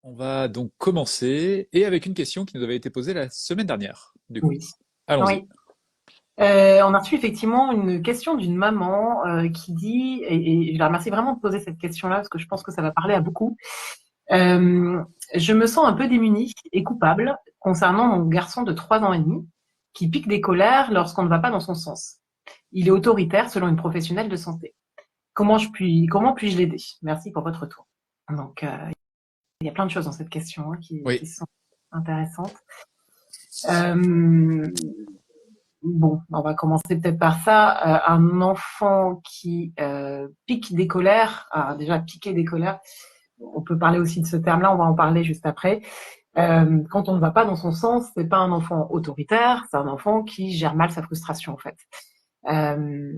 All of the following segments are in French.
On va donc commencer et avec une question qui nous avait été posée la semaine dernière, du coup. Oui. Allons-y. Oui. On a reçu effectivement une question d'une maman qui dit, et je la remercie vraiment de poser cette question-là parce que je pense que ça va parler à beaucoup. Euh, je me sens un peu démunie et coupable concernant mon garçon de 3 ans et demi qui pique des colères lorsqu'on ne va pas dans son sens. Il est autoritaire selon une professionnelle de santé. Comment puis-je l'aider? Merci pour votre retour. Donc, il y a plein de choses dans cette question qui Oui. sont intéressantes. Euh, Bon, on va commencer peut-être par ça. Un enfant qui pique des colères, déjà piquer des colères, on peut parler aussi de ce terme-là, on va en parler juste après. Quand on ne va pas dans son sens, c'est pas un enfant autoritaire, c'est un enfant qui gère mal sa frustration en fait. Euh,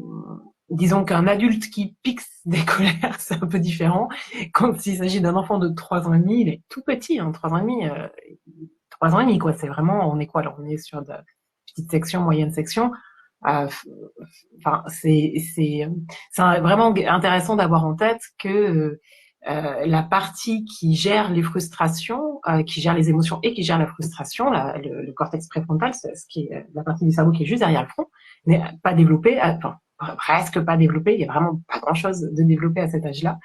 Disons qu'un adulte qui pique des colères, c'est un peu différent. Quand il s'agit d'un enfant de 3 ans et demi, il est tout petit, hein, 3 ans et demi, 3 ans et demi quoi. C'est vraiment, on est quoi là? On est sur de petite section, moyenne section. Euh, Enfin, c'est vraiment intéressant d'avoir en tête que la partie qui gère les frustrations, qui gère les émotions et qui gère la frustration, le cortex préfrontal, c'est ce qui est la partie du cerveau qui est juste derrière le front, n'est pas développée, enfin presque pas développée. Il y a vraiment pas grand-chose de développé à cet âge-là.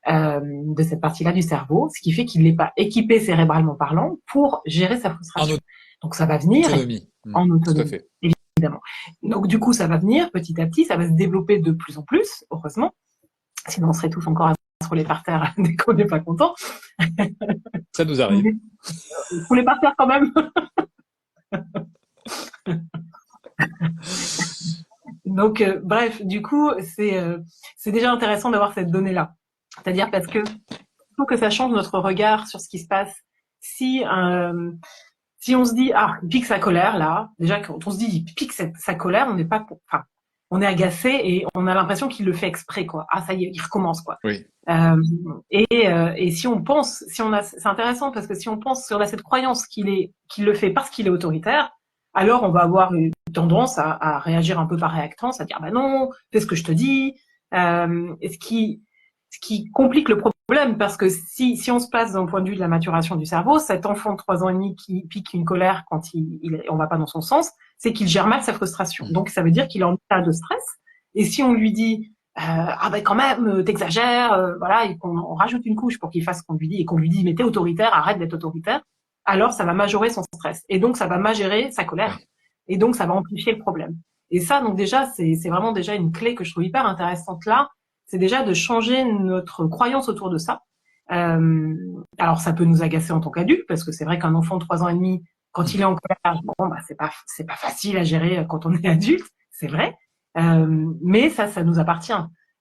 De cette partie-là du cerveau, ce qui fait qu'il n'est pas équipé cérébralement parlant pour gérer sa En frustration. Donc ça va venir autonomie. en Tout à autonomie, fait. évidemment. Donc du coup, ça va venir petit à petit, ça va se développer de plus en plus, heureusement. Sinon, on serait tous encore à se rouler par terre dès qu'on n'est pas content. Ça nous arrive. Mais rouler par terre quand même. Donc bref, du coup, c'est déjà intéressant d'avoir cette donnée-là. C'est-à-dire parce que faut que ça change notre regard sur ce qui se passe. Si si on se dit ah il pique sa colère là, déjà quand on se dit il pique sa colère, on n'est pas, enfin, on est agacé et on a l'impression qu'il le fait exprès quoi. Ah ça y est, il recommence quoi. Oui. Euh, et si on pense, si on a, c'est intéressant parce que si on pense sur cette croyance qu'il le fait parce qu'il est autoritaire, alors on va avoir une tendance à réagir un peu par réactance, à dire bah non, fais ce que je te dis. Et ce qui complique le problème parce que si on se place d'un point de vue de la maturation du cerveau, cet enfant de 3 ans et demi qui pique une colère quand on va pas dans son sens, c'est qu'il gère mal sa frustration. Mm. Donc ça veut dire qu'il est en état de stress. Et si on lui dit ah ben quand même t'exagères, voilà, et qu'on on rajoute une couche pour qu'il fasse ce qu'on lui dit et qu'on lui dit mais t'es autoritaire, arrête d'être autoritaire, alors ça va majorer son stress et donc ça va majorer sa colère Oui. et donc ça va amplifier le problème. Et ça donc déjà c'est vraiment déjà une clé que je trouve hyper intéressante là, c'est déjà de changer notre croyance autour de ça. Euh, alors ça peut nous agacer en tant qu'adulte parce que c'est vrai qu'un enfant de 3 ans et demi quand Mm. il est en colère, bon bah c'est pas facile à gérer quand on est adulte, c'est vrai. Mais ça nous appartient.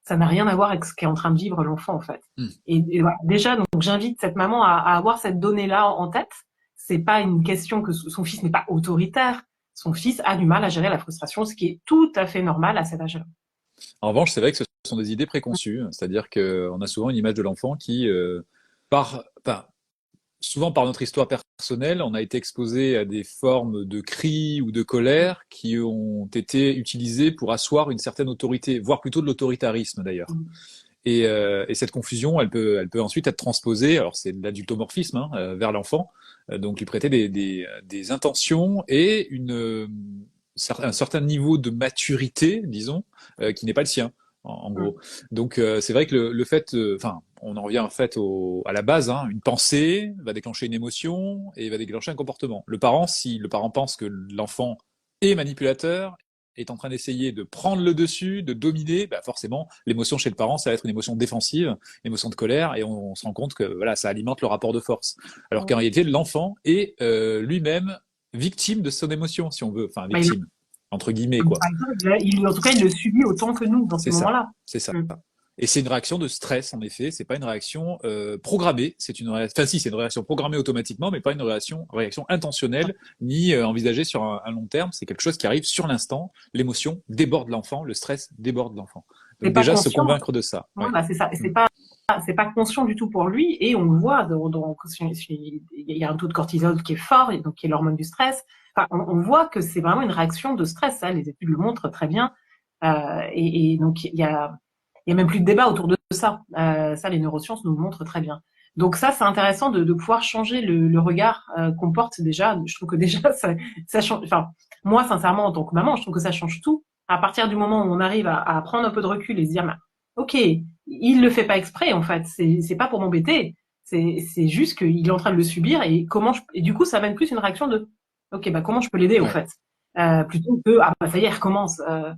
Ça n'a rien à voir avec ce qu'est en train de vivre l'enfant, en fait. Mm. Et voilà. Déjà, donc, j'invite cette maman à avoir cette donnée-là en tête. C'est pas une question que son fils n'est pas autoritaire. Son fils a du mal à gérer la frustration, ce qui est tout à fait normal à cet âge-là. En revanche, c'est vrai que ce sont des idées préconçues, c'est-à-dire qu'on a souvent une image de l'enfant qui, enfin, souvent par notre histoire personnelle, on a été exposé à des formes de cris ou de colère qui ont été utilisées pour asseoir une certaine autorité, voire plutôt de l'autoritarisme d'ailleurs. Et cette confusion, elle peut ensuite être transposée, alors c'est de l'adultomorphisme, hein, vers l'enfant, donc lui prêter des intentions et un certain niveau de maturité, disons, qui n'est pas le sien, en gros. Donc c'est vrai que le fait, enfin, on en revient en fait à la base, hein, une pensée va déclencher une émotion et va déclencher un comportement. Le parent, si le parent pense que l'enfant est manipulateur, est en train d'essayer de prendre le dessus, de dominer, bah forcément, l'émotion chez le parent, ça va être une émotion défensive, une émotion de colère, et on se rend compte que voilà, ça alimente le rapport de force. Alors qu'en réalité, l'enfant est lui-même victime de son émotion, si on veut, enfin Bah, victime entre guillemets quoi. par exemple, en tout cas, il le subit autant que nous dans C'est ces ça, moments-là. c'est ça. Mm. Et c'est une réaction de stress, en effet. C'est pas une réaction programmée. C'est une réaction, enfin si, c'est une réaction programmée automatiquement, mais pas une réaction intentionnelle ni envisagée sur un long terme. C'est quelque chose qui arrive sur l'instant. L'émotion déborde l'enfant, le stress déborde l'enfant. C'est Donc pas déjà se conscient. convaincre de ça. Oui. Voilà, c'est ça. Mm. C'est pas conscient du tout pour lui et on le voit il y a un taux de cortisol qui est fort et donc qui est l'hormone du stress. Enfin, on voit que c'est vraiment une réaction de stress. Ça, les études le montrent très bien. Et donc il y a même plus de débat autour de ça. Ça, les neurosciences nous le montrent très bien. Donc ça, c'est intéressant de pouvoir changer le regard qu'on porte déjà. Je trouve que déjà, ça change. Enfin, moi, sincèrement, en tant que maman, je trouve que ça change tout. À partir du moment où on arrive à prendre un peu de recul et se dire, bah, ok, il le fait pas exprès, en fait. C'est pas pour m'embêter. C'est juste qu'il est en train de le subir et et du coup, ça amène plus une réaction de, ok, bah comment je peux l'aider, au Ouais, fait, plutôt que ah bah ça y est, elle recommence. Euh,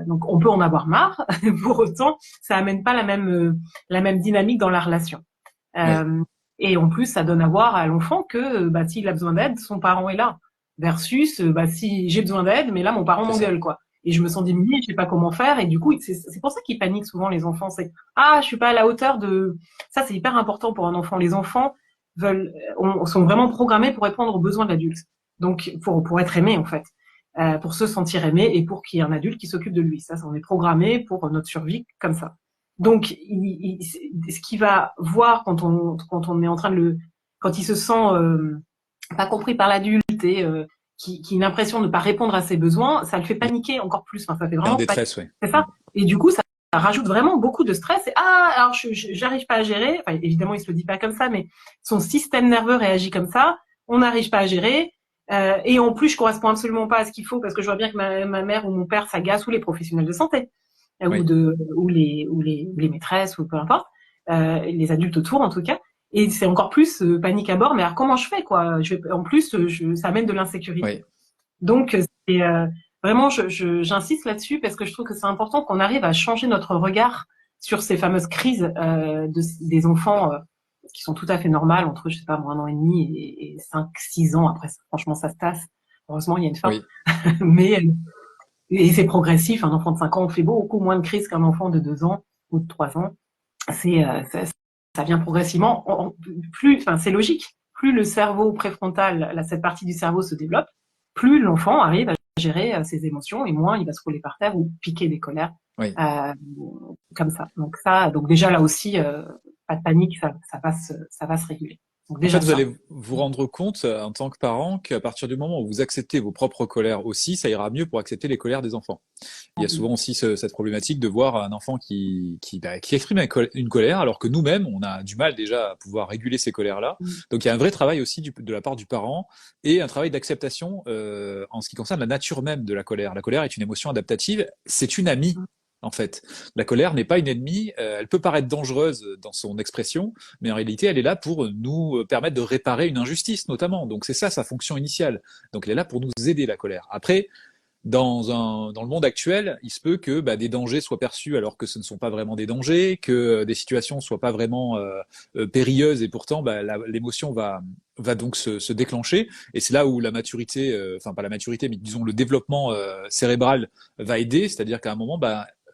donc on peut en avoir marre. Pour autant, ça amène pas la même dynamique dans la relation. ouais, Euh, et en plus, ça donne à voir à l'enfant que bah, s'il a besoin d'aide, son parent est là. Versus, bah, si j'ai besoin d'aide, mais là, mon parent c'est ça. m'engueule, quoi. Et je me sens diminuée, je sais pas comment faire. Et du coup, c'est pour ça qu'ils paniquent souvent, les enfants. C'est, ah, je suis pas à la hauteur de... Ça, c'est hyper important pour un enfant. Les enfants sont vraiment programmés pour répondre aux besoins de l'adulte. Donc, pour être aimé, en fait. Pour se sentir aimé et pour qu'il y ait un adulte qui s'occupe de lui. Ça, on est programmé pour notre survie comme ça. Donc, ce qu'il va voir quand on est en train de quand il se sent pas compris par l'adulte et qui a l'impression de ne pas répondre à ses besoins, ça le fait paniquer encore plus. Enfin, ça fait Et en vraiment paniquer. détresse, ouais. C'est Mm. ça. Et du coup, ça rajoute vraiment beaucoup de stress. Et ah, alors j'arrive pas à gérer. Enfin, évidemment, il se le dit pas comme ça, mais son système nerveux réagit comme ça. On n'arrive pas à gérer. Et en plus, je correspond absolument pas à ce qu'il faut parce que je vois bien que ma mère ou mon père s'agace ou les professionnels de santé Oui. ou les maîtresses ou peu importe, les adultes autour en tout cas. Et c'est encore plus panique à bord. Mais alors comment je fais quoi? En plus, ça amène de l'insécurité. Oui. Donc c'est vraiment, j'insiste là-dessus parce que je trouve que c'est important qu'on arrive à changer notre regard sur ces fameuses crises des enfants qui sont tout à fait normales entre, je sais pas, moi, 1 an et demi et 5, 6 ans. Après, franchement, ça se tasse. Heureusement, il y a une fin. Oui. Mais et c'est progressif. Un enfant de 5 ans fait beaucoup moins de crises qu'un enfant de 2 ans ou de 3 ans. C'est ça vient progressivement. Plus, enfin, c'est logique. Plus le cerveau préfrontal, cette partie du cerveau se développe, plus l'enfant arrive à gérer ses émotions et moins il va se rouler par terre ou piquer des colères Oui. euh, comme ça. Donc déjà là aussi, pas de panique, ça va se réguler. Donc En déjà fait, vous ça. allez vous rendre compte en tant que parent qu'à partir du moment où vous acceptez vos propres colères aussi, ça ira mieux pour accepter les colères des enfants. Il y a souvent aussi cette problématique de voir un enfant qui exprime une colère, alors que nous-mêmes, on a du mal déjà à pouvoir réguler ces colères-là. Donc il y a un vrai travail aussi de la part du parent et un travail d'acceptation en ce qui concerne la nature même de la colère. La colère est une émotion adaptative, c'est une amie. En fait, la colère n'est pas une ennemie. Elle peut paraître dangereuse dans son expression, mais en réalité, elle est là pour nous permettre de réparer une injustice, notamment. Donc c'est ça sa fonction initiale. Donc elle est là pour nous aider, la colère. Après, dans le monde actuel, il se peut que des dangers soient perçus alors que ce ne sont pas vraiment des dangers, que des situations soient pas vraiment périlleuses et pourtant l'émotion va donc se déclencher. Et c'est là où la maturité, enfin pas la maturité, mais disons le développement cérébral va aider, c'est-à-dire qu'à un moment,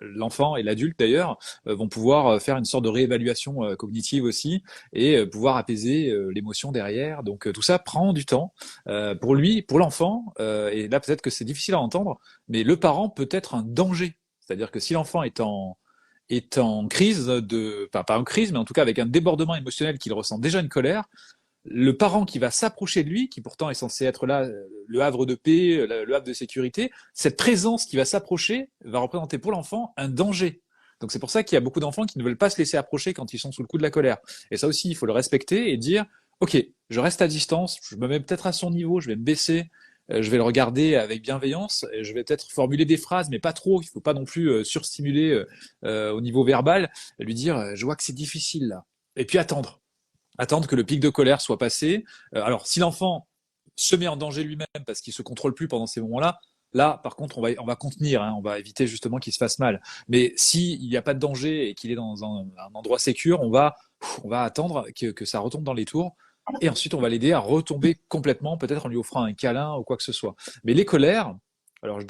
l'enfant et l'adulte d'ailleurs vont pouvoir faire une sorte de réévaluation cognitive aussi et pouvoir apaiser l'émotion derrière. Donc tout ça prend du temps pour lui, pour l'enfant. Et là peut-être que c'est difficile à entendre, mais le parent peut être un danger. C'est-à-dire que si l'enfant est en crise enfin pas en crise, mais en tout cas avec un débordement émotionnel qu'il ressent déjà une colère, le parent qui va s'approcher de lui, qui pourtant est censé être là, le havre de paix, le havre de sécurité, cette présence qui va s'approcher va représenter pour l'enfant un danger. Donc c'est pour ça qu'il y a beaucoup d'enfants qui ne veulent pas se laisser approcher quand ils sont sous le coup de la colère. Et ça aussi, il faut le respecter et dire, ok, je reste à distance, je me mets peut-être à son niveau, je vais me baisser, je vais le regarder avec bienveillance, et je vais peut-être formuler des phrases, mais pas trop, il ne faut pas non plus surstimuler au niveau verbal, et lui dire, je vois que c'est difficile là. Et puis attendre que le pic de colère soit passé. Alors, si l'enfant se met en danger lui-même parce qu'il se contrôle plus pendant ces moments-là, là, par contre, on va contenir, hein, on va éviter justement qu'il se fasse mal. Mais s'il n'y a pas de danger et qu'il est dans un endroit sécur, on va attendre que ça retombe dans les tours. Et ensuite, on va l'aider à retomber complètement, peut-être en lui offrant un câlin ou quoi que ce soit. Mais les colères, alors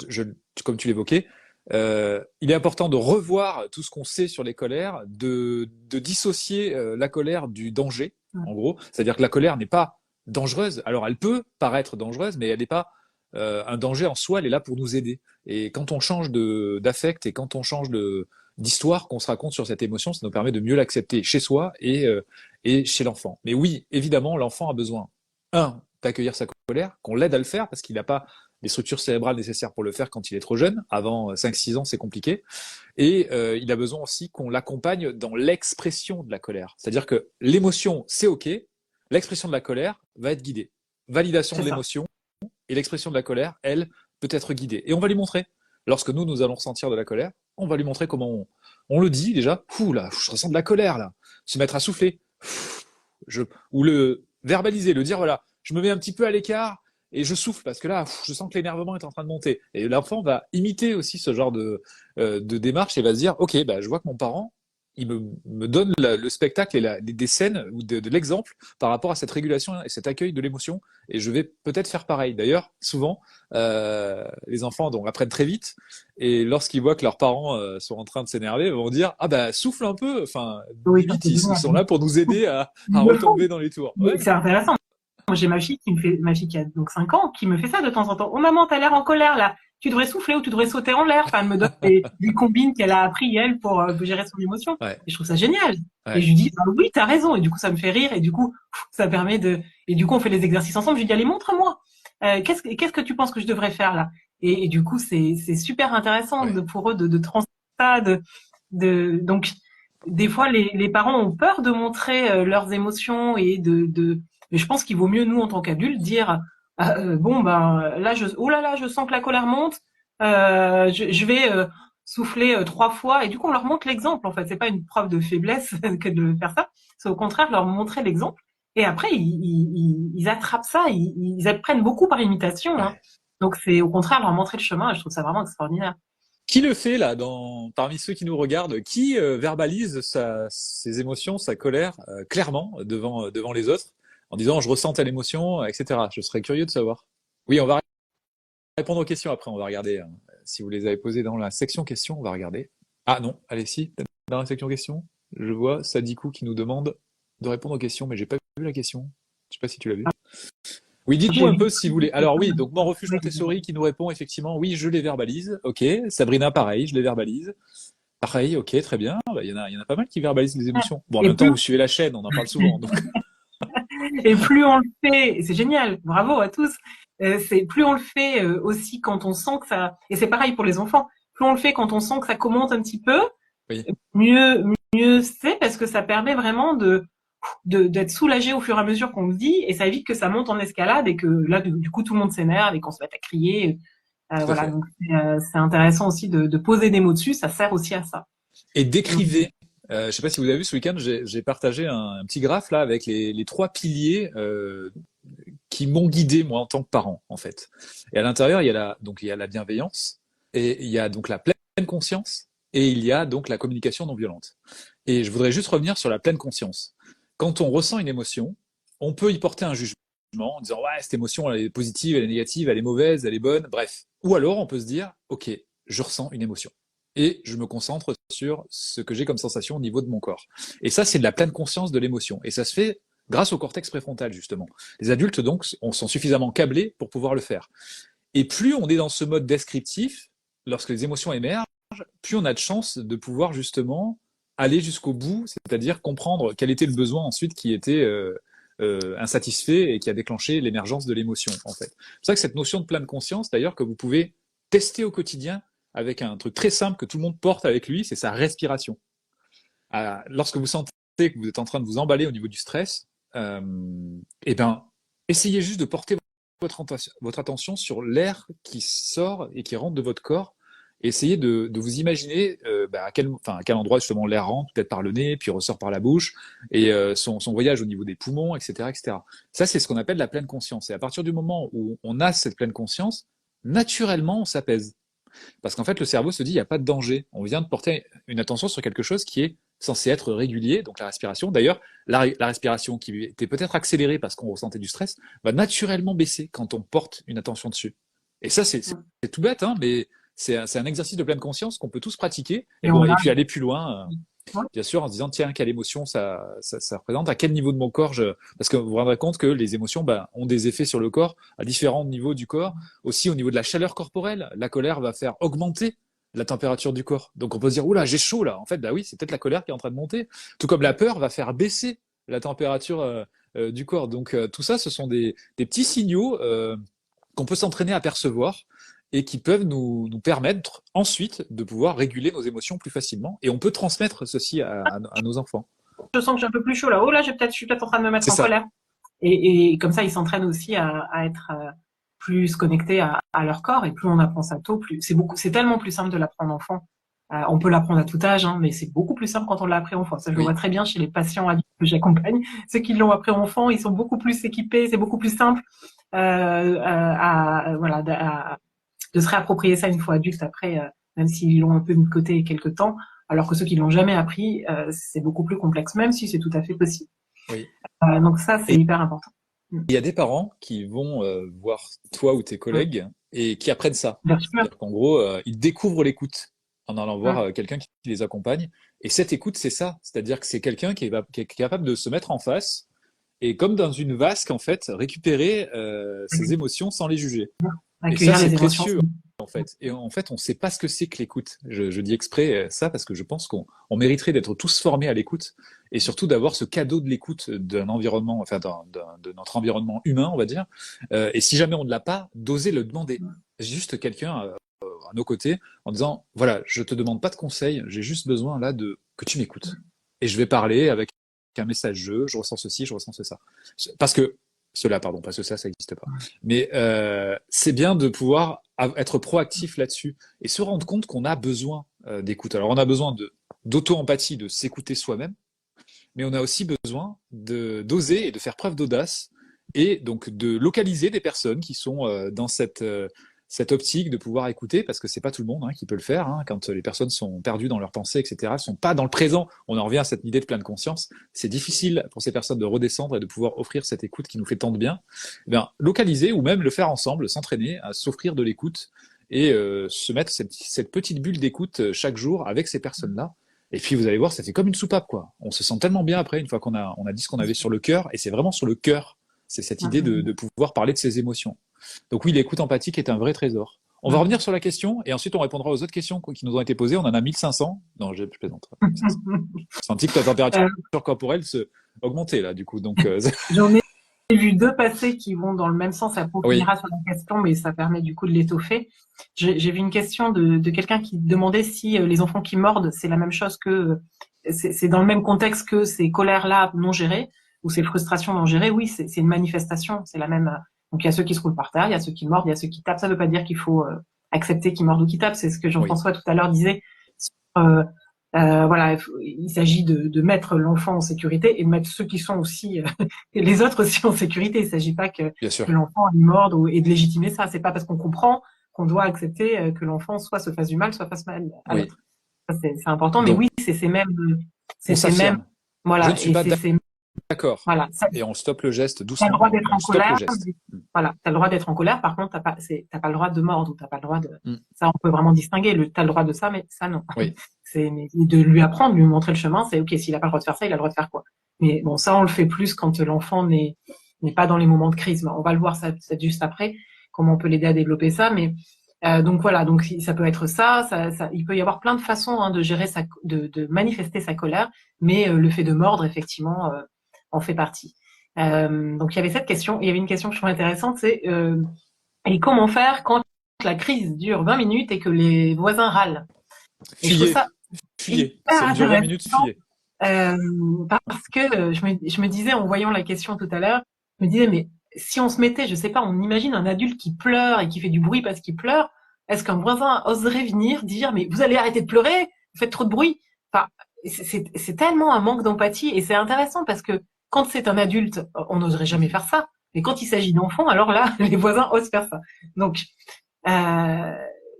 comme tu l'évoquais, il est important de revoir tout ce qu'on sait sur les colères, de dissocier la colère du danger, en gros. C'est-à-dire que la colère n'est pas dangereuse. Alors elle peut paraître dangereuse, mais elle n'est pas un danger en soi, elle est là pour nous aider. Et quand on change d'affect et quand on change d'histoire qu'on se raconte sur cette émotion, ça nous permet de mieux l'accepter chez soi et chez l'enfant. Mais oui, évidemment, l'enfant a besoin, d'accueillir sa colère, qu'on l'aide à le faire parce qu'il n'a pas les structures cérébrales nécessaires pour le faire quand il est trop jeune. Avant 5-6 ans, c'est compliqué. Et il a besoin aussi qu'on l'accompagne dans l'expression de la colère. C'est-à-dire que l'émotion, c'est OK. L'expression de la colère va être guidée. Validation de C'est ça. l'émotion et l'expression de la colère, elle, peut être guidée. Et on va lui montrer. Lorsque nous allons ressentir de la colère, on va lui montrer comment on le dit déjà. Ouh là, je ressens de la colère là. Se mettre à souffler. Ou le verbaliser, le dire voilà, je me mets un petit peu à l'écart et je souffle parce que là, je sens que l'énervement est en train de monter. Et l'enfant va imiter aussi ce genre de démarche et va se dire, ok, bah, je vois que mon parent, il me donne le spectacle et des scènes ou de l'exemple par rapport à cette régulation et cet accueil de l'émotion. Et je vais peut-être faire pareil. D'ailleurs, souvent, les enfants donc, apprennent très vite et lorsqu'ils voient que leurs parents sont en train de s'énerver, ils vont dire, ah bah souffle un peu. Enfin, Oui, ça limite, c'est ils génial. sont là pour nous aider à Ils le font. retomber dans les tours. Mais Ouais, c'est intéressant. Moi, j'ai ma fille qui a donc 5 ans, qui me fait ça de temps en temps. Oh maman, t'as l'air en colère là. Tu devrais souffler ou tu devrais sauter en l'air. Enfin, elle me donne des combines qu'elle a appris elle pour gérer son émotion. ouais, Et je trouve ça génial. Et ouais. je lui dis, ah oui, t'as raison. Et du coup, ça me fait rire. Et du coup, ça permet de. Et du coup, on fait les exercices ensemble. Je lui dis, allez, montre-moi. Qu'est-ce que tu penses que je devrais faire là? Et du coup, c'est super intéressant Ouais. pour eux de transmettre ça. Donc, des fois, les parents ont peur de montrer leurs émotions mais je pense qu'il vaut mieux nous en tant qu'adultes dire bon ben là oh là là je sens que la colère monte, je vais souffler 3 fois et du coup on leur montre l'exemple en fait, c'est pas une preuve de faiblesse que de faire ça, c'est au contraire leur montrer l'exemple et après ils attrapent ça, ils apprennent beaucoup par imitation hein. Ouais. Donc c'est au contraire leur montrer le chemin et je trouve ça vraiment extraordinaire. Qui le fait là, parmi ceux qui nous regardent, qui verbalise ses émotions, sa colère clairement devant les autres, en disant je ressens telle émotion, etc. Je serais curieux de savoir. Oui, on va répondre aux questions après. On va regarder si vous les avez posées dans la section questions. On va regarder. Ah non, allez si, dans la section questions, je vois Sadikou qui nous demande de répondre aux questions, mais j'ai pas vu la question. Je sais pas si tu l'as vu. Oui, dites-nous J'ai un vu peu si vous voulez. Alors oui, donc mon refuge Montessori qui nous répond effectivement, oui, je les verbalise. Ok, Sabrina, pareil, je les verbalise. Pareil, ok, très bien. Bah, il y en a pas mal qui verbalisent les émotions. Bon, en et même temps, plus vous suivez la chaîne, on en parle souvent. Donc, Et plus on le fait, et c'est génial, bravo à tous. C'est plus on le fait aussi quand on sent que ça, et c'est pareil pour les enfants. Plus on le fait quand on sent que ça commente un petit peu, oui, mieux c'est parce que ça permet vraiment d'être soulagé au fur et à mesure qu'on le dit et ça évite que ça monte en escalade et que là du coup tout le monde s'énerve et qu'on se mette à crier. tout à Voilà, fait. donc c'est intéressant aussi de poser des mots dessus, ça sert aussi à ça. Et Donc, décrivez. Je sais pas si vous avez vu ce week-end, j'ai partagé un petit graphe là avec les trois piliers qui m'ont guidé moi en tant que parent en fait. Et à l'intérieur, il y a la bienveillance et il y a donc la pleine conscience et il y a donc la communication non violente. Et je voudrais juste revenir sur la pleine conscience. Quand on ressent une émotion, on peut y porter un jugement en disant ouais cette émotion elle est positive, elle est négative, elle est mauvaise, elle est bonne, bref. Ou alors on peut se dire ok je ressens une émotion et je me concentre sur ce que j'ai comme sensation au niveau de mon corps. Et ça c'est de la pleine conscience de l'émotion et ça se fait grâce au cortex préfrontal justement. Les adultes donc sont suffisamment câblés pour pouvoir le faire. Et plus on est dans ce mode descriptif, lorsque les émotions émergent, plus on a de chances de pouvoir justement aller jusqu'au bout, c'est-à-dire comprendre quel était le besoin ensuite qui était insatisfait et qui a déclenché l'émergence de l'émotion en fait. C'est pour ça que cette notion de pleine conscience d'ailleurs que vous pouvez tester au quotidien avec un truc très simple que tout le monde porte avec lui, c'est sa respiration. Lorsque vous sentez que vous êtes en train de vous emballer au niveau du stress, eh ben, essayez juste de porter votre attention sur l'air qui sort et qui rentre de votre corps. Et essayez de vous imaginer à quel endroit justement l'air rentre, peut-être par le nez, puis ressort par la bouche, et son voyage au niveau des poumons, etc., etc. Ça, c'est ce qu'on appelle la pleine conscience. Et à partir du moment où on a cette pleine conscience, naturellement, on s'apaise. Parce qu'en fait, le cerveau se dit, il n'y a pas de danger. On vient de porter une attention sur quelque chose qui est censé être régulier, donc la respiration. D'ailleurs, la respiration qui était peut-être accélérée parce qu'on ressentait du stress, va naturellement baisser quand on porte une attention dessus. Et ça, c'est tout bête, hein, mais c'est un exercice de pleine conscience qu'on peut tous pratiquer. Et et on bon, et a, puis aller plus loin, ouais, bien sûr, en se disant, tiens, quelle émotion ça représente, à quel niveau de mon corps Parce que vous vous rendrez compte que les émotions ont des effets sur le corps, à différents niveaux du corps, aussi au niveau de la chaleur corporelle. La colère va faire augmenter la température du corps. Donc on peut se dire, oula, j'ai chaud là. En fait, bah oui, c'est peut-être la colère qui est en train de monter. Tout comme la peur va faire baisser la température du corps. Donc tout ça, ce sont des petits signaux qu'on peut s'entraîner à percevoir et qui peuvent nous permettre ensuite de pouvoir réguler nos émotions plus facilement. Et on peut transmettre ceci à nos enfants. Je sens que j'ai un peu plus chaud là. Oh là, je suis peut-être en train de me mettre C'est en ça. colère. Et comme ça, ils s'entraînent aussi à être plus connectés à leur corps. Et plus on apprend ça tôt, plus c'est tellement plus simple de l'apprendre enfant. On peut l'apprendre à tout âge, hein, mais c'est beaucoup plus simple quand on l'a appris enfant. Ça, je le vois Oui. très bien chez les patients adultes que j'accompagne. Ceux qui l'ont appris enfant, ils sont beaucoup plus équipés, c'est beaucoup plus simple voilà, de se réapproprier ça une fois adulte après, même s'ils l'ont un peu mis de côté quelque temps. Alors que ceux qui l'ont jamais appris, c'est beaucoup plus complexe, même si c'est tout à fait possible. Oui. Donc ça, c'est Et hyper important. il y a des parents qui vont voir toi ou tes collègues et qui apprennent ça. Bien sûr. C'est-à-dire qu'en gros, ils découvrent l'écoute en allant voir Mm. quelqu'un qui les accompagne. Et cette écoute, c'est ça. C'est-à-dire que c'est quelqu'un qui est capable de se mettre en face et comme dans une vasque, en fait, récupérer ses émotions sans les juger. Et ça, Accueillir c'est les émotions. précieux, en fait. Et en fait, on ne sait pas ce que c'est que l'écoute. Je dis exprès ça parce que je pense qu'on mériterait d'être tous formés à l'écoute et surtout d'avoir ce cadeau de l'écoute d'un environnement, enfin, de notre environnement humain, on va dire. Et si jamais on ne l'a pas, d'oser le demander. Juste quelqu'un à nos côtés en disant, voilà, je te demande pas de conseils, j'ai juste besoin là de que tu m'écoutes. Et je vais parler avec un message je ressens ceci, je ressens ça. Parce que cela, pardon, parce que ça n'existe pas. Mais c'est bien de pouvoir être proactif là-dessus et se rendre compte qu'on a besoin d'écoute. Alors, on a besoin d'auto-empathie, de s'écouter soi-même, mais on a aussi besoin d'oser et de faire preuve d'audace et donc de localiser des personnes qui sont dans cette optique de pouvoir écouter, parce que c'est pas tout le monde qui peut le faire, quand les personnes sont perdues dans leurs pensées, etc., sont pas dans le présent. On en revient à cette idée de pleine conscience. C'est difficile pour ces personnes de redescendre et de pouvoir offrir cette écoute qui nous fait tant de bien. Eh bien, localiser ou même le faire ensemble, s'entraîner à s'offrir de l'écoute et se mettre cette petite bulle d'écoute chaque jour avec ces personnes-là. Et puis vous allez voir, ça fait comme une soupape, quoi. On se sent tellement bien après, une fois qu'on a dit ce qu'on avait sur le cœur, et c'est vraiment sur le cœur. C'est cette idée de pouvoir parler de ses émotions. Donc oui, l'écoute empathique est un vrai trésor. On va revenir sur la question, et ensuite on répondra aux autres questions qui nous ont été posées. On en a 1500. Non, je plaisante. J'ai senti que ta température corporelle se augmentait, là, du coup. Donc, J'en ai vu deux passer qui vont dans le même sens. Ça oui, finira sur la question, mais ça permet du coup de l'étoffer. J'ai vu une question de quelqu'un qui demandait si les enfants qui mordent, c'est la même chose que c'est dans le même contexte que ces colères-là non gérées ou ces frustrations non gérées. Oui, c'est une manifestation, c'est la même. Donc il y a ceux qui se roulent par terre, il y a ceux qui mordent, il y a ceux qui tapent. Ça ne veut pas dire qu'il faut accepter qu'ils mordent ou qu'ils tapent. C'est ce que oui, Jean-François tout à l'heure disait. Euh, voilà, il s'agit de mettre l'enfant en sécurité et de mettre ceux qui sont aussi et les autres aussi en sécurité. Il ne s'agit pas que bien sûr. l'enfant il morde et de légitimer ça. C'est pas parce qu'on comprend qu'on doit accepter que l'enfant soit se fasse du mal, soit fasse mal à Oui. l'autre. Ça, c'est important. Mais Donc, oui, c'est ces mêmes, on s'affirme. Je ne voilà, suis et pas c'est ces, d'accord. voilà. Et on stoppe le geste T'as le doucement, droit et d'être on en stoppe le colère. geste. Voilà, t'as le droit d'être en colère. Par contre, t'as pas le droit de mordre ou t'as pas le droit de. Mm. Ça, on peut vraiment distinguer. T'as le droit de ça, mais ça non. Oui, Mais de lui apprendre, lui montrer le chemin. C'est ok. S'il a pas le droit de faire ça, il a le droit de faire quoi. Mais bon, ça, on le fait plus quand l'enfant n'est pas dans les moments de crise. On va le voir ça juste après. Comment on peut l'aider à développer ça. Mais donc voilà. Donc ça peut être ça. Il peut y avoir plein de façons de gérer de manifester sa colère. Mais le fait de mordre, effectivement, en fait partie. Donc il y avait cette question. Il y avait une question que je trouve intéressante, c'est et comment faire quand la crise dure 20 minutes et que les voisins râlent. Et je trouve fuyez, ça fuyez. Si hyper elle dure 20 minutes, intéressant fuyez. parce que je me disais en voyant la question tout à l'heure, je me disais mais si on se mettait, je sais pas, on imagine un adulte qui pleure et qui fait du bruit parce qu'il pleure, est-ce qu'un voisin oserait venir dire mais vous allez arrêter de pleurer, vous faites trop de bruit. Enfin, c'est tellement un manque d'empathie et c'est intéressant parce que quand c'est un adulte, on n'oserait jamais faire ça. Mais quand il s'agit d'enfants, alors là, les voisins osent faire ça. Donc, euh,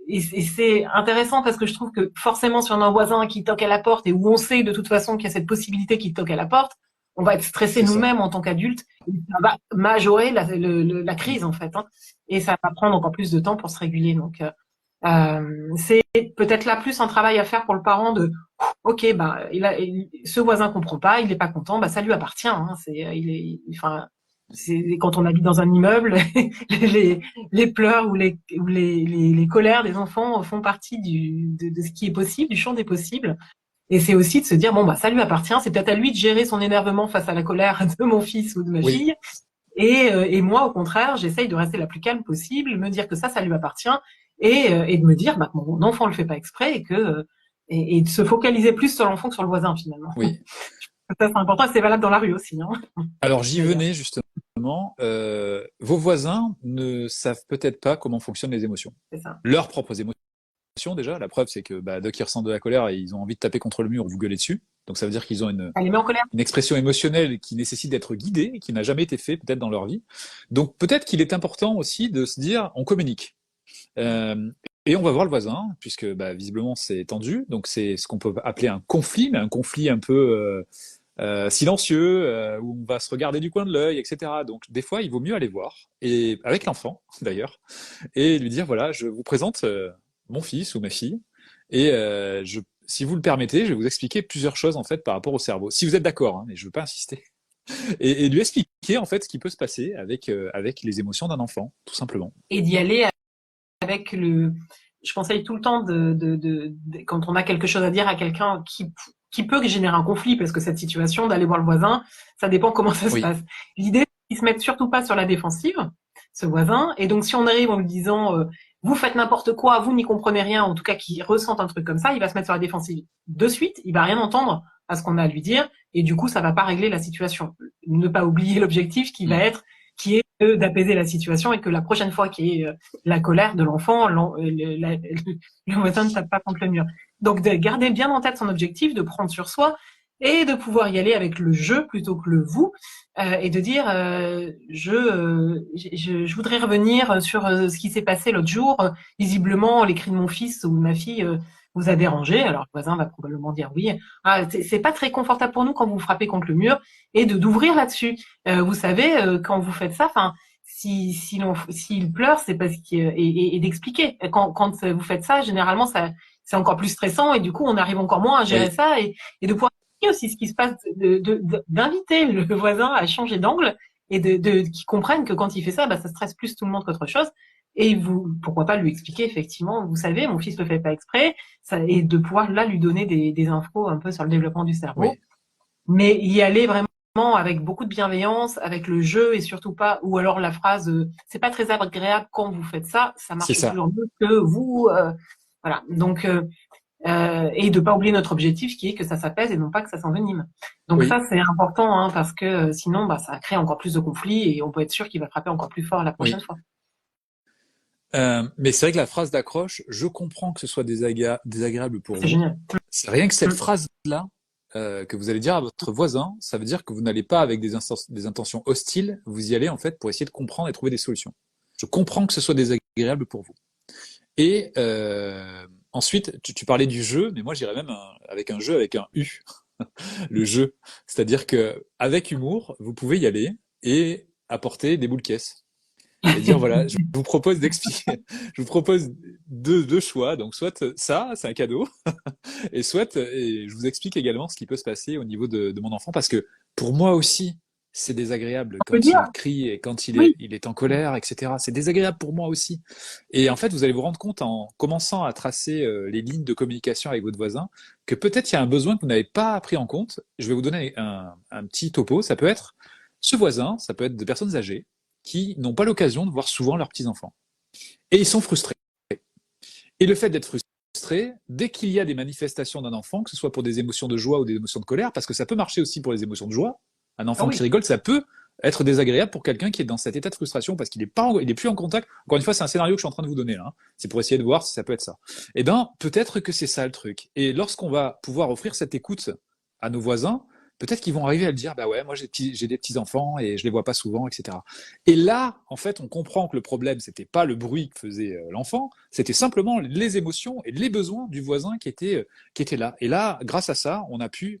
et c'est intéressant parce que je trouve que forcément, si on a un voisin qui toque à la porte et où on sait de toute façon qu'il y a cette possibilité qu'il toque à la porte, on va être stressé C'est ça. nous-mêmes en tant qu'adultes. Ça va majorer la crise en fait, et ça va prendre encore plus de temps pour se réguler. Donc, c'est peut-être là plus un travail à faire pour le parent de ok, bah ce voisin comprend pas, il est pas content, bah ça lui appartient. Enfin, c'est quand on habite dans un immeuble, les pleurs ou les colères des enfants font partie de ce qui est possible, du champ des possibles. Et c'est aussi de se dire bon bah ça lui appartient, c'est peut-être à lui de gérer son énervement face à la colère de mon fils ou de ma Oui, fille. Et moi, au contraire, j'essaye de rester la plus calme possible, me dire que ça lui appartient, et de me dire que mon enfant le fait pas exprès et de se focaliser plus sur l'enfant que sur le voisin finalement. Oui. Ça c'est important, et c'est valable dans la rue aussi, hein, Alors j'y d'ailleurs. venais justement. Vos voisins ne savent peut-être pas comment fonctionnent les émotions. C'est ça. Leurs propres émotions déjà. La preuve, c'est que dès qu'ils ressentent de la colère, ils ont envie de taper contre le mur ou vous gueuler dessus. Donc ça veut dire qu'ils ont Elle les met en colère. une expression émotionnelle qui nécessite d'être guidée et qui n'a jamais été fait peut-être dans leur vie. Donc peut-être qu'il est important aussi de se dire on communique. Et on va voir le voisin, puisque visiblement c'est tendu, donc c'est ce qu'on peut appeler un conflit, mais un conflit un peu silencieux, où on va se regarder du coin de l'œil, etc. Donc des fois, il vaut mieux aller voir, et avec l'enfant d'ailleurs, et lui dire voilà, je vous présente mon fils ou ma fille, et si vous le permettez, je vais vous expliquer plusieurs choses en fait par rapport au cerveau. Si vous êtes d'accord, hein, mais je veux pas insister, et lui expliquer en fait ce qui peut se passer avec les émotions d'un enfant, tout simplement. Et d'y aller avec je conseille tout le temps quand on a quelque chose à dire à quelqu'un qui peut générer un conflit, parce que cette situation d'aller voir le voisin, ça dépend comment ça se Oui. passe. L'idée, c'est qu'il se mette surtout pas sur la défensive, ce voisin. Et donc, si on arrive en lui disant, vous faites n'importe quoi, vous n'y comprenez rien, en tout cas, qu'il ressente un truc comme ça, il va se mettre sur la défensive. De suite, il va rien entendre à ce qu'on a à lui dire. Et du coup, ça va pas régler la situation. Ne pas oublier l'objectif qui va être, qui est d'apaiser la situation, et que la prochaine fois qu'il y ait la colère de l'enfant, le voisin ne tape pas contre le mur. Donc, de garder bien en tête son objectif, de prendre sur soi et de pouvoir y aller avec le je plutôt que le vous, et de dire je voudrais revenir sur ce qui s'est passé l'autre jour. Visiblement, les cris de mon fils ou de ma fille vous a dérangé. Alors, le voisin va probablement dire oui. Ah, c'est pas très confortable pour nous quand vous frappez contre le mur, et d'ouvrir là-dessus. Vous savez, quand vous faites ça, enfin, s'il pleure, c'est parce qu'il et d'expliquer. Quand vous faites ça, généralement, c'est encore plus stressant, et du coup, on arrive encore moins à gérer Oui. ça, et de pouvoir expliquer aussi ce qui se passe, d'inviter le voisin à changer d'angle, et qu'il comprenne que quand il fait ça, ça stresse plus tout le monde qu'autre chose. Et pourquoi pas lui expliquer effectivement, vous savez, mon fils le fait pas exprès, et de pouvoir là lui donner des infos un peu sur le développement du cerveau, Oui. mais y aller vraiment avec beaucoup de bienveillance, avec le jeu, et surtout pas, ou alors la phrase c'est pas très agréable quand vous faites ça, ça C'est marche ça. toujours mieux que vous. Voilà. Donc, et de pas oublier notre objectif qui est que ça s'apaise et non pas que ça s'envenime. Donc Oui. ça, c'est important, hein, parce que sinon, ça crée encore plus de conflits, et on peut être sûr qu'il va frapper encore plus fort la prochaine Oui. fois. Mais c'est vrai que la phrase d'accroche, je comprends que ce soit désagréable pour C'est vous. génial. C'est rien que cette Mm. phrase-là que vous allez dire à votre voisin, ça veut dire que vous n'allez pas avec des intentions hostiles, vous y allez en fait pour essayer de comprendre et trouver des solutions. Je comprends que ce soit désagréable pour vous. Et ensuite, tu parlais du jeu, mais moi j'irais même avec un jeu avec un U, le jeu. C'est-à-dire que avec humour, vous pouvez y aller et apporter des boules caisses et dire voilà, je vous propose d'expliquer, je vous propose deux choix. Donc soit ça, c'est un cadeau, et soit et je vous explique également ce qui peut se passer au niveau de mon enfant, parce que pour moi aussi, c'est désagréable On peut quand dire il crie et quand oui. il est en colère, etc. C'est désagréable pour moi aussi. Et en fait, vous allez vous rendre compte en commençant à tracer les lignes de communication avec votre voisin que peut-être il y a un besoin que vous n'avez pas pris en compte. Je vais vous donner un petit topo. Ça peut être ce voisin, ça peut être des personnes âgées qui n'ont pas l'occasion de voir souvent leurs petits-enfants. Et ils sont frustrés. Et le fait d'être frustré, dès qu'il y a des manifestations d'un enfant, que ce soit pour des émotions de joie ou des émotions de colère, parce que ça peut marcher aussi pour les émotions de joie, un Ah enfant qui oui. rigole, ça peut être désagréable pour quelqu'un qui est dans cet état de frustration parce qu'il est plus en contact. Encore une fois, c'est un scénario que je suis en train de vous donner là, hein. C'est pour essayer de voir si ça peut être ça. Eh ben, peut-être que c'est ça le truc. Et lorsqu'on va pouvoir offrir cette écoute à nos voisins, peut-être qu'ils vont arriver à le dire, bah ouais, moi j'ai des petits enfants et je les vois pas souvent, etc. Et là, en fait, on comprend que le problème, c'était pas le bruit que faisait l'enfant, c'était simplement les émotions et les besoins du voisin qui étaient là. Et là, grâce à ça, on a pu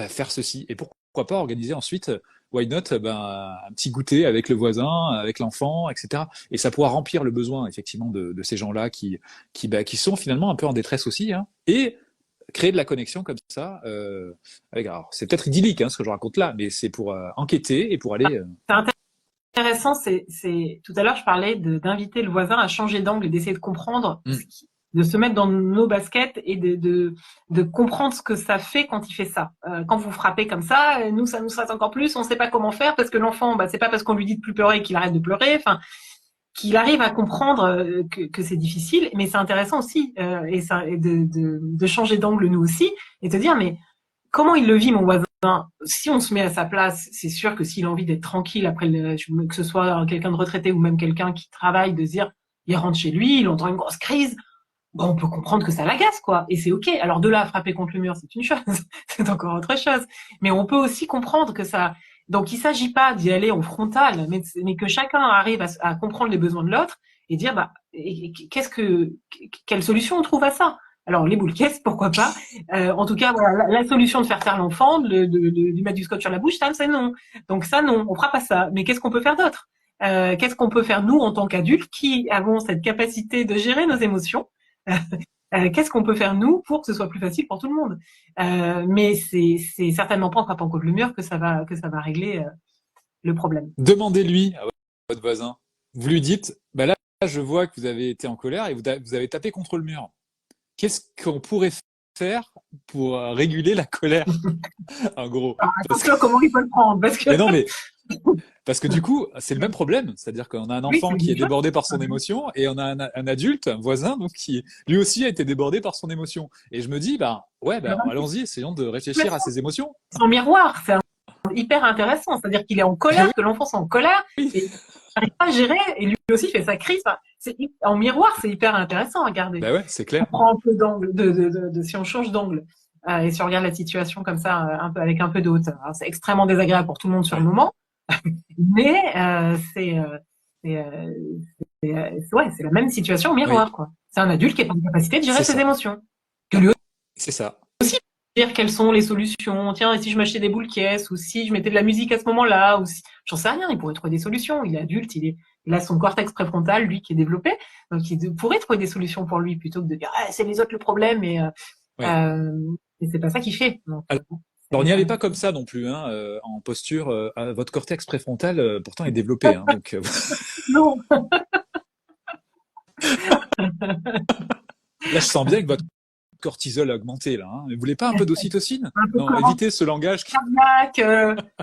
faire ceci. Et pourquoi pas organiser ensuite, why not, un petit goûter avec le voisin, avec l'enfant, etc. Et ça pourra remplir le besoin, effectivement, de ces gens-là qui sont finalement un peu en détresse aussi, hein, et créer de la connexion comme ça. Alors, c'est peut-être idyllique, hein, ce que je raconte là, mais c'est pour enquêter et pour aller. C'est intéressant. Tout à l'heure, je parlais d'inviter le voisin à changer d'angle et d'essayer de comprendre Hmm, de se mettre dans nos baskets et de comprendre ce que ça fait quand il fait ça. Quand vous frappez comme ça, nous, ça nous stresse encore plus. On ne sait pas comment faire parce que l'enfant, bah, c'est pas parce qu'on lui dit de plus pleurer qu'il arrête de pleurer. Enfin, qu'il arrive à comprendre que c'est difficile, mais c'est intéressant aussi et de changer d'angle nous aussi et de dire mais comment il le vit mon voisin. Si on se met à sa place, c'est sûr que s'il a envie d'être tranquille après que ce soit quelqu'un de retraité ou même quelqu'un qui travaille, de se dire il rentre chez lui, il entend une grosse crise, bon, on peut comprendre que ça l'agace quoi, et c'est ok. Alors de là à frapper contre le mur, c'est une chose, c'est encore autre chose. Mais on peut aussi comprendre que ça. Donc il s'agit pas d'y aller en frontal, mais que chacun arrive à comprendre les besoins de l'autre et dire bah quelle solution on trouve à ça. Alors les boules caisses, pourquoi pas. En tout cas, voilà, la solution de faire taire l'enfant, de lui mettre du scotch sur la bouche, ça c'est non. Donc ça non, on fera pas ça. Mais qu'est-ce qu'on peut faire d'autre? Qu'est-ce qu'on peut faire nous en tant qu'adultes qui avons cette capacité de gérer nos émotions? Qu'est-ce qu'on peut faire nous pour que ce soit plus facile pour tout le monde? Mais c'est certainement pas en frappant contre le mur que ça va régler le problème. Demandez-lui à votre voisin. Vous lui dites, bah là, je vois que vous avez été en colère et vous avez tapé contre le mur. Qu'est-ce qu'on pourrait faire pour réguler la colère, en gros? Attention, comment il peut le prendre? Mais non, mais parce que du coup, c'est le même problème. C'est-à-dire qu'on a un Oui, enfant c'est qui est une chose. débordé par son émotion et on a un adulte, un voisin, donc qui lui aussi a été débordé par son émotion. Et je me dis, bah ouais, bah allons-y, essayons de réfléchir à ses émotions. Son miroir, c'est hyper intéressant. C'est-à-dire qu'il est en colère, que l'enfant est en colère et il n'arrive pas à gérer et lui aussi fait sa crise. Enfin, en miroir, c'est hyper intéressant à regarder. Bah ouais, c'est clair. On prend un peu d'angle, si on change d'angle et si on regarde la situation comme ça, un peu avec un peu de hauteur. Alors, c'est extrêmement désagréable pour tout le monde sur le moment, mais c'est la même situation au miroir, Oui, quoi. C'est un adulte qui est en capacité de gérer c'est ses ça. émotions. Que lui C'est ça. aussi dire quelles sont les solutions. Tiens, et si je m'achetais des boules caisses, ou si je mettais de la musique à ce moment-là, ou si, j'en sais rien, il pourrait trouver des solutions. Il est adulte, il a son cortex préfrontal, lui, qui est développé. Donc, il pourrait trouver des solutions pour lui plutôt que de dire, ah, c'est les autres le problème Oui. et c'est pas ça qu'il fait. Donc, Alors n'y allez pas comme ça non plus, hein, en posture. Votre cortex préfrontal, pourtant, est développé. Hein, donc, non. là, je sens bien que votre cortisol a augmenté. Là, hein. Vous voulez pas un peu d'ocytocine? Un peu Non, comment évitez ce langage qui... cardiaque.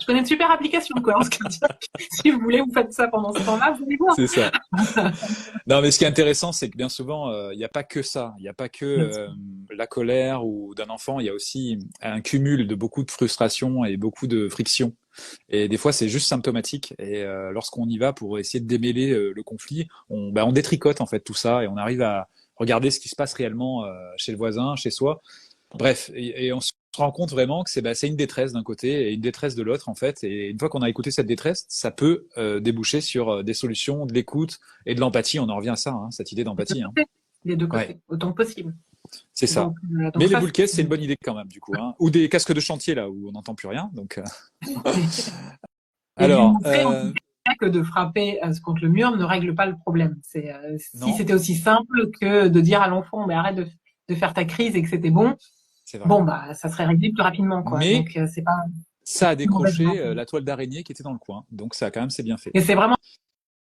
Je connais une super application, quoi. Si vous voulez, vous faites ça pendant ce temps-là, vous allez voir. C'est ça. Non, mais ce qui est intéressant, c'est que bien souvent, il n'y a pas que ça. Il n'y a pas que la colère ou d'un enfant. Il y a aussi un cumul de beaucoup de frustration et beaucoup de friction. Et des fois, c'est juste symptomatique. Et lorsqu'on y va pour essayer de démêler le conflit, on détricote en fait tout ça et on arrive à regarder ce qui se passe réellement chez le voisin, chez soi. Bref, et on se rend compte vraiment que c'est une détresse d'un côté et une détresse de l'autre en fait. Et une fois qu'on a écouté cette détresse, ça peut déboucher sur des solutions, de l'écoute et de l'empathie. On en revient à ça, hein, cette idée d'empathie. Hein. Des deux Ouais, côtés, autant que possible. c'est ça. Donc Mais les ça, boules caisses, c'est une bonne idée quand même du coup, hein. Ou des casques de chantier là où on n'entend plus rien. Donc, et lui alors, montrer en tout cas que de frapper contre le mur ne règle pas le problème. Si non, c'était aussi simple que de dire à l'enfant, mais arrête de faire ta crise et que c'était bon, c'est vrai. bon bah ça serait réglé plus rapidement, quoi. Mais Donc c'est pas ça a une mauvaise décroché volonté. la toile d'araignée qui était dans le coin. Donc ça a quand même c'est bien fait. Et c'est vraiment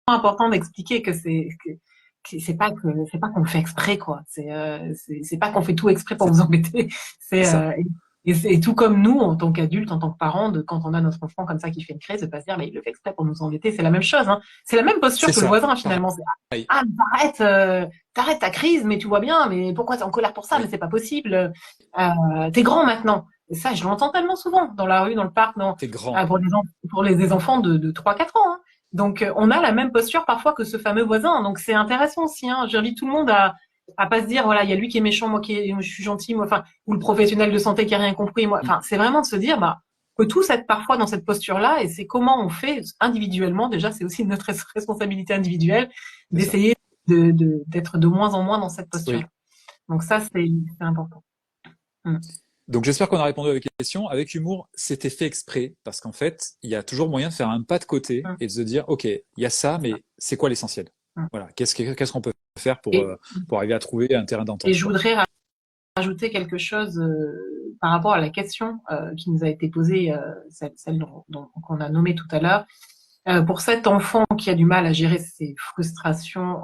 important d'expliquer que c'est pas qu'on fait exprès, quoi. C'est pas qu'on fait tout exprès pour C'est vous embêter. c'est C'est ça. et tout comme nous, en tant qu'adultes, en tant que parents, quand on a notre enfant comme ça qui fait une crise, de pas se dire, mais il le fait exprès pour nous embêter, c'est la même chose, hein. C'est la même posture C'est que le ça. voisin, finalement. Pareil. Ah, mais t'arrêtes ta crise, mais tu vois bien, mais pourquoi t'es en colère pour ça? Mais Oui, c'est pas possible. T'es grand maintenant. Et ça, je l'entends tellement souvent dans la rue, dans le parc, t'es grand. pour des enfants de 3-4 ans, hein. Donc, on a la même posture parfois que ce fameux voisin. Donc, c'est intéressant aussi, hein. J'invite tout le monde à pas se dire, voilà, il y a lui qui est méchant, je suis gentil, moi, enfin, ou le professionnel de santé qui a rien compris, moi. Enfin, c'est vraiment de se dire, bah, que tous être parfois dans cette posture-là, et c'est comment on fait individuellement. Déjà, c'est aussi notre responsabilité individuelle C'est ça. d'essayer d'être de moins en moins dans cette Oui. posture-là. Donc ça, c'est important. Mm. Donc j'espère qu'on a répondu à vos questions. Avec humour, c'était fait exprès parce qu'en fait, il y a toujours moyen de faire un pas de côté Mm. et de se dire, OK, il y a ça, mais c'est quoi l'essentiel? Mm. Voilà. Qu'est-ce qu'on peut faire Et, pour arriver à trouver un terrain et d'entente, je quoi. voudrais rajouter quelque chose par rapport à la question qui nous a été posée, celle qu'on a nommée tout à l'heure. Pour cet enfant qui a du mal à gérer ses frustrations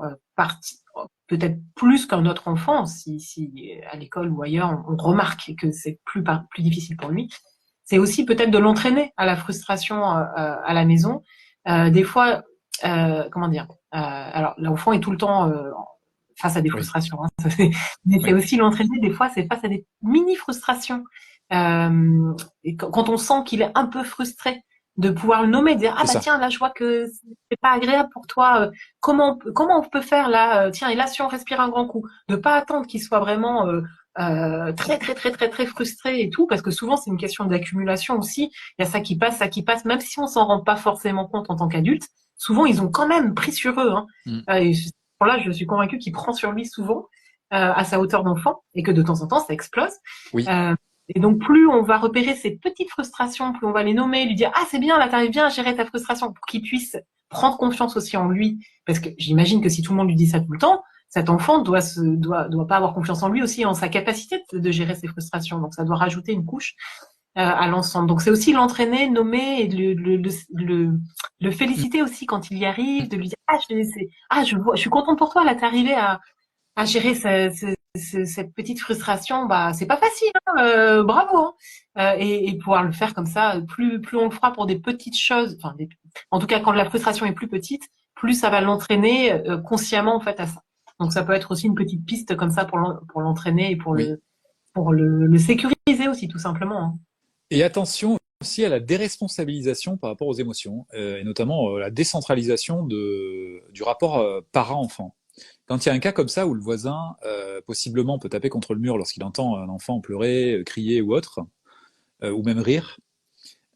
peut-être plus qu'un autre enfant, si à l'école ou ailleurs on remarque que c'est plus difficile pour lui, c'est aussi peut-être de l'entraîner à la frustration à la maison. Des fois, comment dire, alors l'enfant est tout le temps face à des Oui, frustrations, hein, mais c'est oui, aussi l'entraîner. Des fois, c'est face à des mini frustrations. Et quand on sent qu'il est un peu frustré, de pouvoir le nommer, de dire ah c'est bah ça. tiens là je vois que c'est pas agréable pour toi. Comment on peut faire là tiens et là si on respire un grand coup, de pas attendre qu'il soit vraiment très très très très très frustré et tout parce que souvent c'est une question d'accumulation aussi. Il y a ça qui passe, même si on s'en rend pas forcément compte en tant qu'adulte. Souvent ils ont quand même pris sur eux. Hein. Mm. Et là je suis convaincue qu'il prend sur lui souvent à sa hauteur d'enfant et que de temps en temps ça explose. Oui, Euh, et donc, plus on va repérer ces petites frustrations, plus on va les nommer, lui dire ah c'est bien, là t'arrives bien à gérer ta frustration, pour qu'il puisse prendre confiance aussi en lui, parce que j'imagine que si tout le monde lui dit ça tout le temps, cet enfant doit pas avoir confiance en lui aussi, en sa capacité de gérer ses frustrations. Donc ça doit rajouter une couche à l'ensemble. Donc c'est aussi l'entraîner, nommer et le féliciter aussi quand il y arrive, de lui dire je suis contente pour toi, là t'es arrivé à gérer cette petite frustration, bah c'est pas facile, hein, bravo. Hein. Et pouvoir le faire comme ça, plus on le fera pour des petites choses, enfin en tout cas quand la frustration est plus petite, plus ça va l'entraîner consciemment en fait à ça. Donc ça peut être aussi une petite piste comme ça pour l'entraîner et oui. pour le sécuriser aussi tout simplement. Hein. Et attention aussi à la déresponsabilisation par rapport aux émotions, et notamment la décentralisation du rapport parent-enfant. Quand il y a un cas comme ça où le voisin possiblement peut taper contre le mur lorsqu'il entend un enfant pleurer, crier ou autre, ou même rire,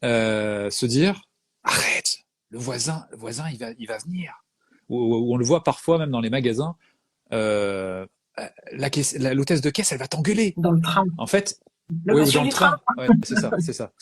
se dire arrête, le voisin il va venir. Ou on le voit parfois même dans les magasins, euh, l'hôtesse de caisse elle va t'engueuler. Dans le train, En fait, le oui, ou monsieur dans le du train. train. Ouais, c'est ça, c'est ça.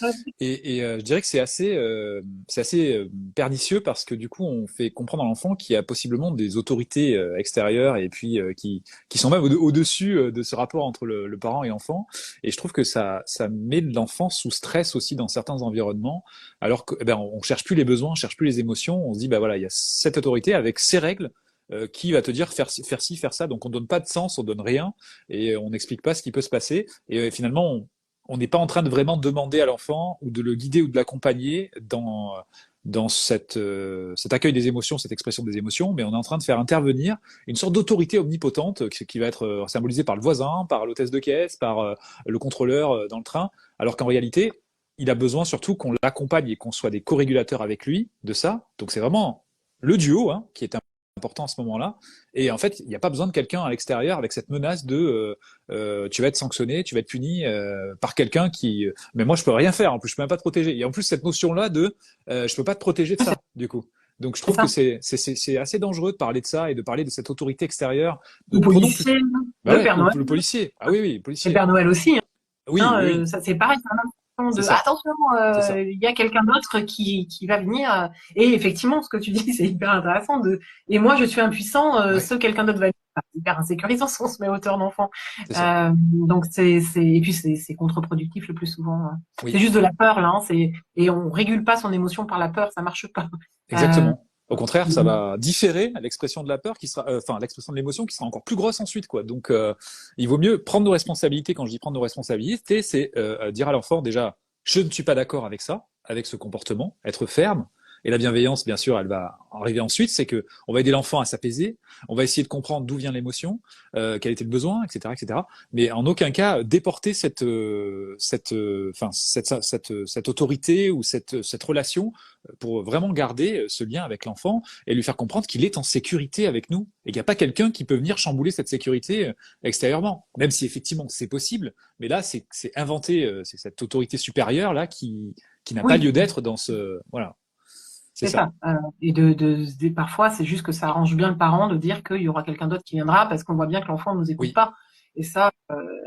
Et je dirais que c'est assez pernicieux parce que du coup, on fait comprendre à l'enfant qu'il y a possiblement des autorités extérieures et puis qui sont même au-dessus de ce rapport entre le parent et l'enfant. Et je trouve que ça met l'enfant sous stress aussi dans certains environnements, alors que eh ben, on cherche plus les besoins, on cherche plus les émotions. On se dit bah voilà, il y a cette autorité avec ses règles. Qui va te dire faire ci, faire ça. Donc on donne pas de sens, on donne rien et on n'explique pas ce qui peut se passer. Et finalement, on n'est pas en train de vraiment demander à l'enfant ou de le guider ou de l'accompagner dans cet accueil des émotions, cette expression des émotions, mais on est en train de faire intervenir une sorte d'autorité omnipotente qui va être symbolisée par le voisin, par l'hôtesse de caisse, par le contrôleur dans le train, alors qu'en réalité, il a besoin surtout qu'on l'accompagne et qu'on soit des co-régulateurs avec lui de ça. Donc c'est vraiment le duo hein, qui est important à ce moment-là. Et en fait, il n'y a pas besoin de quelqu'un à l'extérieur avec cette menace de tu vas être sanctionné, tu vas être puni par quelqu'un qui. Mais moi, je peux rien faire. En plus, je peux même pas te protéger. Et en plus, cette notion-là de je peux pas te protéger de ça, du coup. Donc, je C'est trouve que ça. c'est assez dangereux de parler de ça et de parler de cette autorité extérieure. Le Prenons plus. policier, Bah le ouais, Père Noël, le policier. Ah oui, oui, le le policier. Père Noël aussi. Oui, Hein, oui, oui. ça c'est pareil, c'est un C'est de ça. attention, C'est ça. il y a quelqu'un d'autre qui va venir. Et effectivement, ce que tu dis, c'est hyper intéressant. Et moi, je suis impuissant, Ouais, ce quelqu'un d'autre va venir. C'est hyper insécurisant si on se met à hauteur d'enfant. c'est ça. Donc et puis c'est contre-productif le plus souvent. Hein. C'est Oui. juste de la peur là. Hein, et on régule pas son émotion par la peur, ça marche pas. Euh, Exactement. Au contraire, ça va différer l'expression de la peur qui sera, enfin, l'expression de l'émotion qui sera encore plus grosse ensuite, quoi. Donc, il vaut mieux prendre nos responsabilités. Quand je dis prendre nos responsabilités, c'est dire à l'enfant déjà, je ne suis pas d'accord avec ça, avec ce comportement, être ferme. Et la bienveillance, bien sûr, elle va arriver ensuite. C'est que on va aider l'enfant à s'apaiser, on va essayer de comprendre d'où vient l'émotion, quel était le besoin, etc., etc. Mais en aucun cas déporter cette autorité ou cette relation pour vraiment garder ce lien avec l'enfant et lui faire comprendre qu'il est en sécurité avec nous et qu'il n'y a pas quelqu'un qui peut venir chambouler cette sécurité extérieurement, même si effectivement c'est possible, mais là c'est inventé, c'est cette autorité supérieure là qui n'a pas oui, lieu d'être dans ce... Voilà, c'est c'est ça. ça. Et parfois, c'est juste que ça arrange bien le parent de dire qu'il y aura quelqu'un d'autre qui viendra parce qu'on voit bien que l'enfant ne nous écoute Oui, pas. Et ça,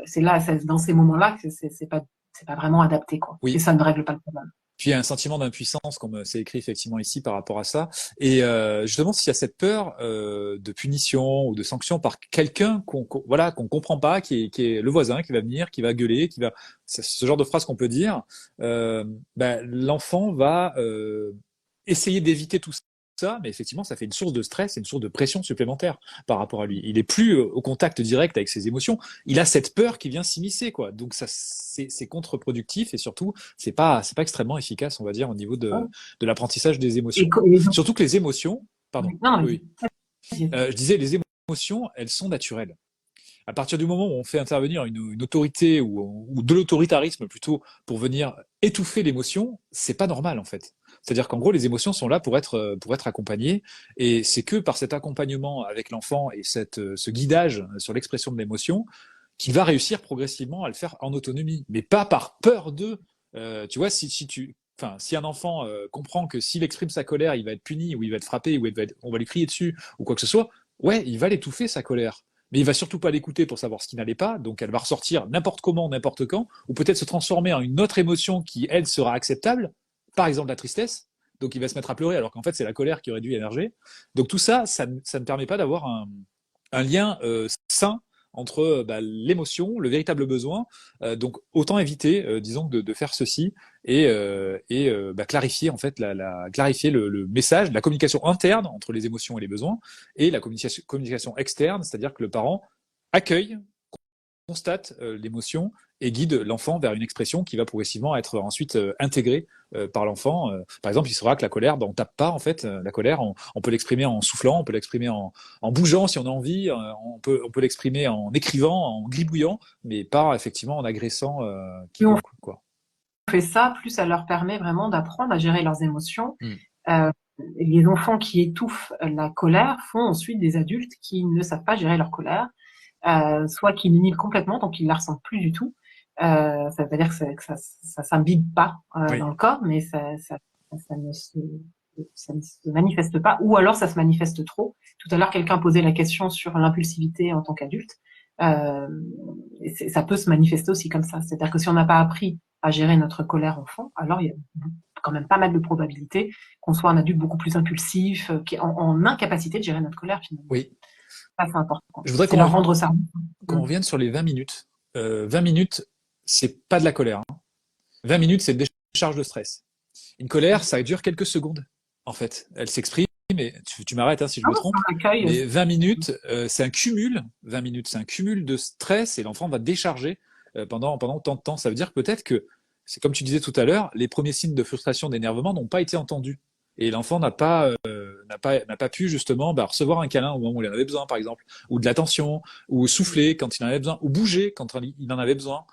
c'est là, dans ces moments-là que c'est pas vraiment adapté, quoi. Et oui. ça ne règle pas le problème. Puis il y a un sentiment d'impuissance, comme c'est écrit effectivement ici par rapport à ça. Et justement, s'il y a cette peur de punition ou de sanction par quelqu'un voilà qu'on comprend pas, qui est le voisin, qui va venir, qui va gueuler, qui va c'est ce genre de phrase qu'on peut dire, ben, l'enfant va essayer d'éviter tout ça, mais effectivement, ça fait une source de stress et une source de pression supplémentaire par rapport à lui. Il est plus au contact direct avec ses émotions. Il a cette peur qui vient s'immiscer, quoi. Donc ça, c'est contre-productif et surtout, c'est pas extrêmement efficace, on va dire, au niveau de l'apprentissage des émotions. Surtout que les émotions, pardon, non, oui. Je disais, les émotions, elles sont naturelles. À partir du moment où on fait intervenir une autorité ou de l'autoritarisme plutôt pour venir étouffer l'émotion, c'est pas normal en fait. C'est-à-dire qu'en gros, les émotions sont là pour être accompagnées, et c'est que par cet accompagnement avec l'enfant et ce guidage sur l'expression de l'émotion qu'il va réussir progressivement à le faire en autonomie, mais pas par peur de. Tu vois, si un enfant comprend que s'il exprime sa colère, il va être puni, ou il va être frappé, ou on va lui crier dessus, ou quoi que ce soit, ouais, il va l'étouffer sa colère. Mais il va surtout pas l'écouter pour savoir ce qui n'allait pas, donc elle va ressortir n'importe comment, n'importe quand, ou peut-être se transformer en une autre émotion qui, elle, sera acceptable, par exemple la tristesse, donc il va se mettre à pleurer alors qu'en fait c'est la colère qui aurait dû émerger. Donc tout ça, ça ne permet pas d'avoir un lien sain entre l'émotion, le véritable besoin. Donc autant éviter, disons, de faire ceci et clarifier en fait clarifier le message, la communication interne entre les émotions et les besoins, et la communication externe, c'est-à-dire que le parent accueille, constate l'émotion et guide l'enfant vers une expression qui va progressivement être ensuite intégrée par l'enfant. Par exemple, il saura que la colère, on tape pas en fait. La colère, on peut l'exprimer en soufflant, on peut l'exprimer en bougeant si on a envie, on peut l'exprimer en écrivant, en gribouillant, mais pas effectivement en agressant quiconque, quoi. Fait ça, plus ça leur permet vraiment d'apprendre à gérer leurs émotions. Les enfants qui étouffent la colère font ensuite des adultes qui ne savent pas gérer leur colère, soit qui l'inhibent complètement, donc ils la ressentent plus du tout. Ça veut dire que ça s'imbibe pas dans le corps, mais ça ne se manifeste pas, ou alors ça se manifeste trop. Tout à l'heure, quelqu'un posait la question sur l'impulsivité en tant qu'adulte. Ça peut se manifester aussi comme ça. C'est-à-dire que si on n'a pas appris à gérer notre colère enfant, alors il y a quand même pas mal de probabilités qu'on soit un adulte beaucoup plus impulsif, qui est en incapacité de gérer notre colère finalement. Oui. Ça, c'est important. Je voudrais qu'on revienne sur les 20 minutes. 20 minutes, c'est pas de la colère. 20 minutes, c'est une décharge de stress. Une colère, ça dure quelques secondes, en fait. Elle s'exprime, mais tu m'arrêtes si je me trompe. Mais 20 minutes, c'est un cumul. 20 minutes, c'est un cumul de stress, et l'enfant va décharger pendant tant de temps. Ça veut dire peut-être que, c'est comme tu disais tout à l'heure, les premiers signes de frustration, d'énervement n'ont pas été entendus. Et l'enfant n'a pas pu justement recevoir un câlin au moment où il en avait besoin, par exemple, ou de l'attention, ou souffler quand il en avait besoin, ou bouger quand il en avait besoin.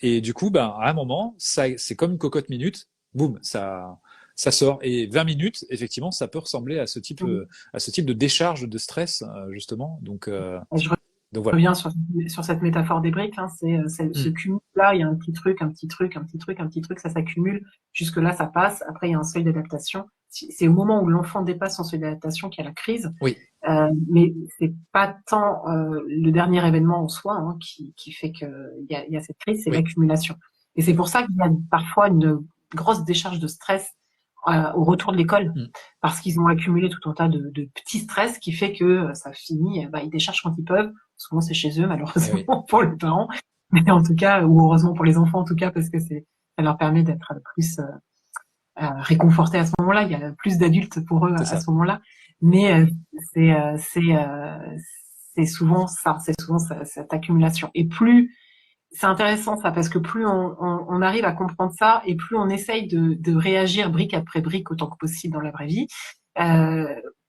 Et du coup, à un moment, c'est comme une cocotte minute, boum, ça sort. Et 20 minutes, effectivement, ça peut ressembler à ce type de décharge de stress, justement. Donc voilà. Je reviens sur cette métaphore des briques, c'est ce cumul-là, il y a un petit truc, un petit truc, un petit truc, un petit truc, ça s'accumule, jusque-là ça passe, après il y a un seuil d'adaptation. C'est au moment où l'enfant dépasse son seuil d'adaptation qu'il y a la crise, oui. Mais c'est pas tant le dernier événement en soi qui fait qu'il y a cette crise, c'est l'accumulation. Et c'est pour ça qu'il y a parfois une grosse décharge de stress au retour de l'école, parce qu'ils ont accumulé tout un tas de petits stress qui fait que ça finit, ils déchargent quand ils peuvent. Souvent c'est chez eux, malheureusement pour les parents, mais en tout cas, ou heureusement pour les enfants en tout cas, parce que ça leur permet d'être plus réconfortés à ce moment-là. Il y a plus d'adultes pour eux à ce moment-là, mais c'est souvent cette accumulation. Et plus c'est intéressant ça, parce que plus on arrive à comprendre ça, et plus on essaye de réagir brique après brique autant que possible dans la vraie vie,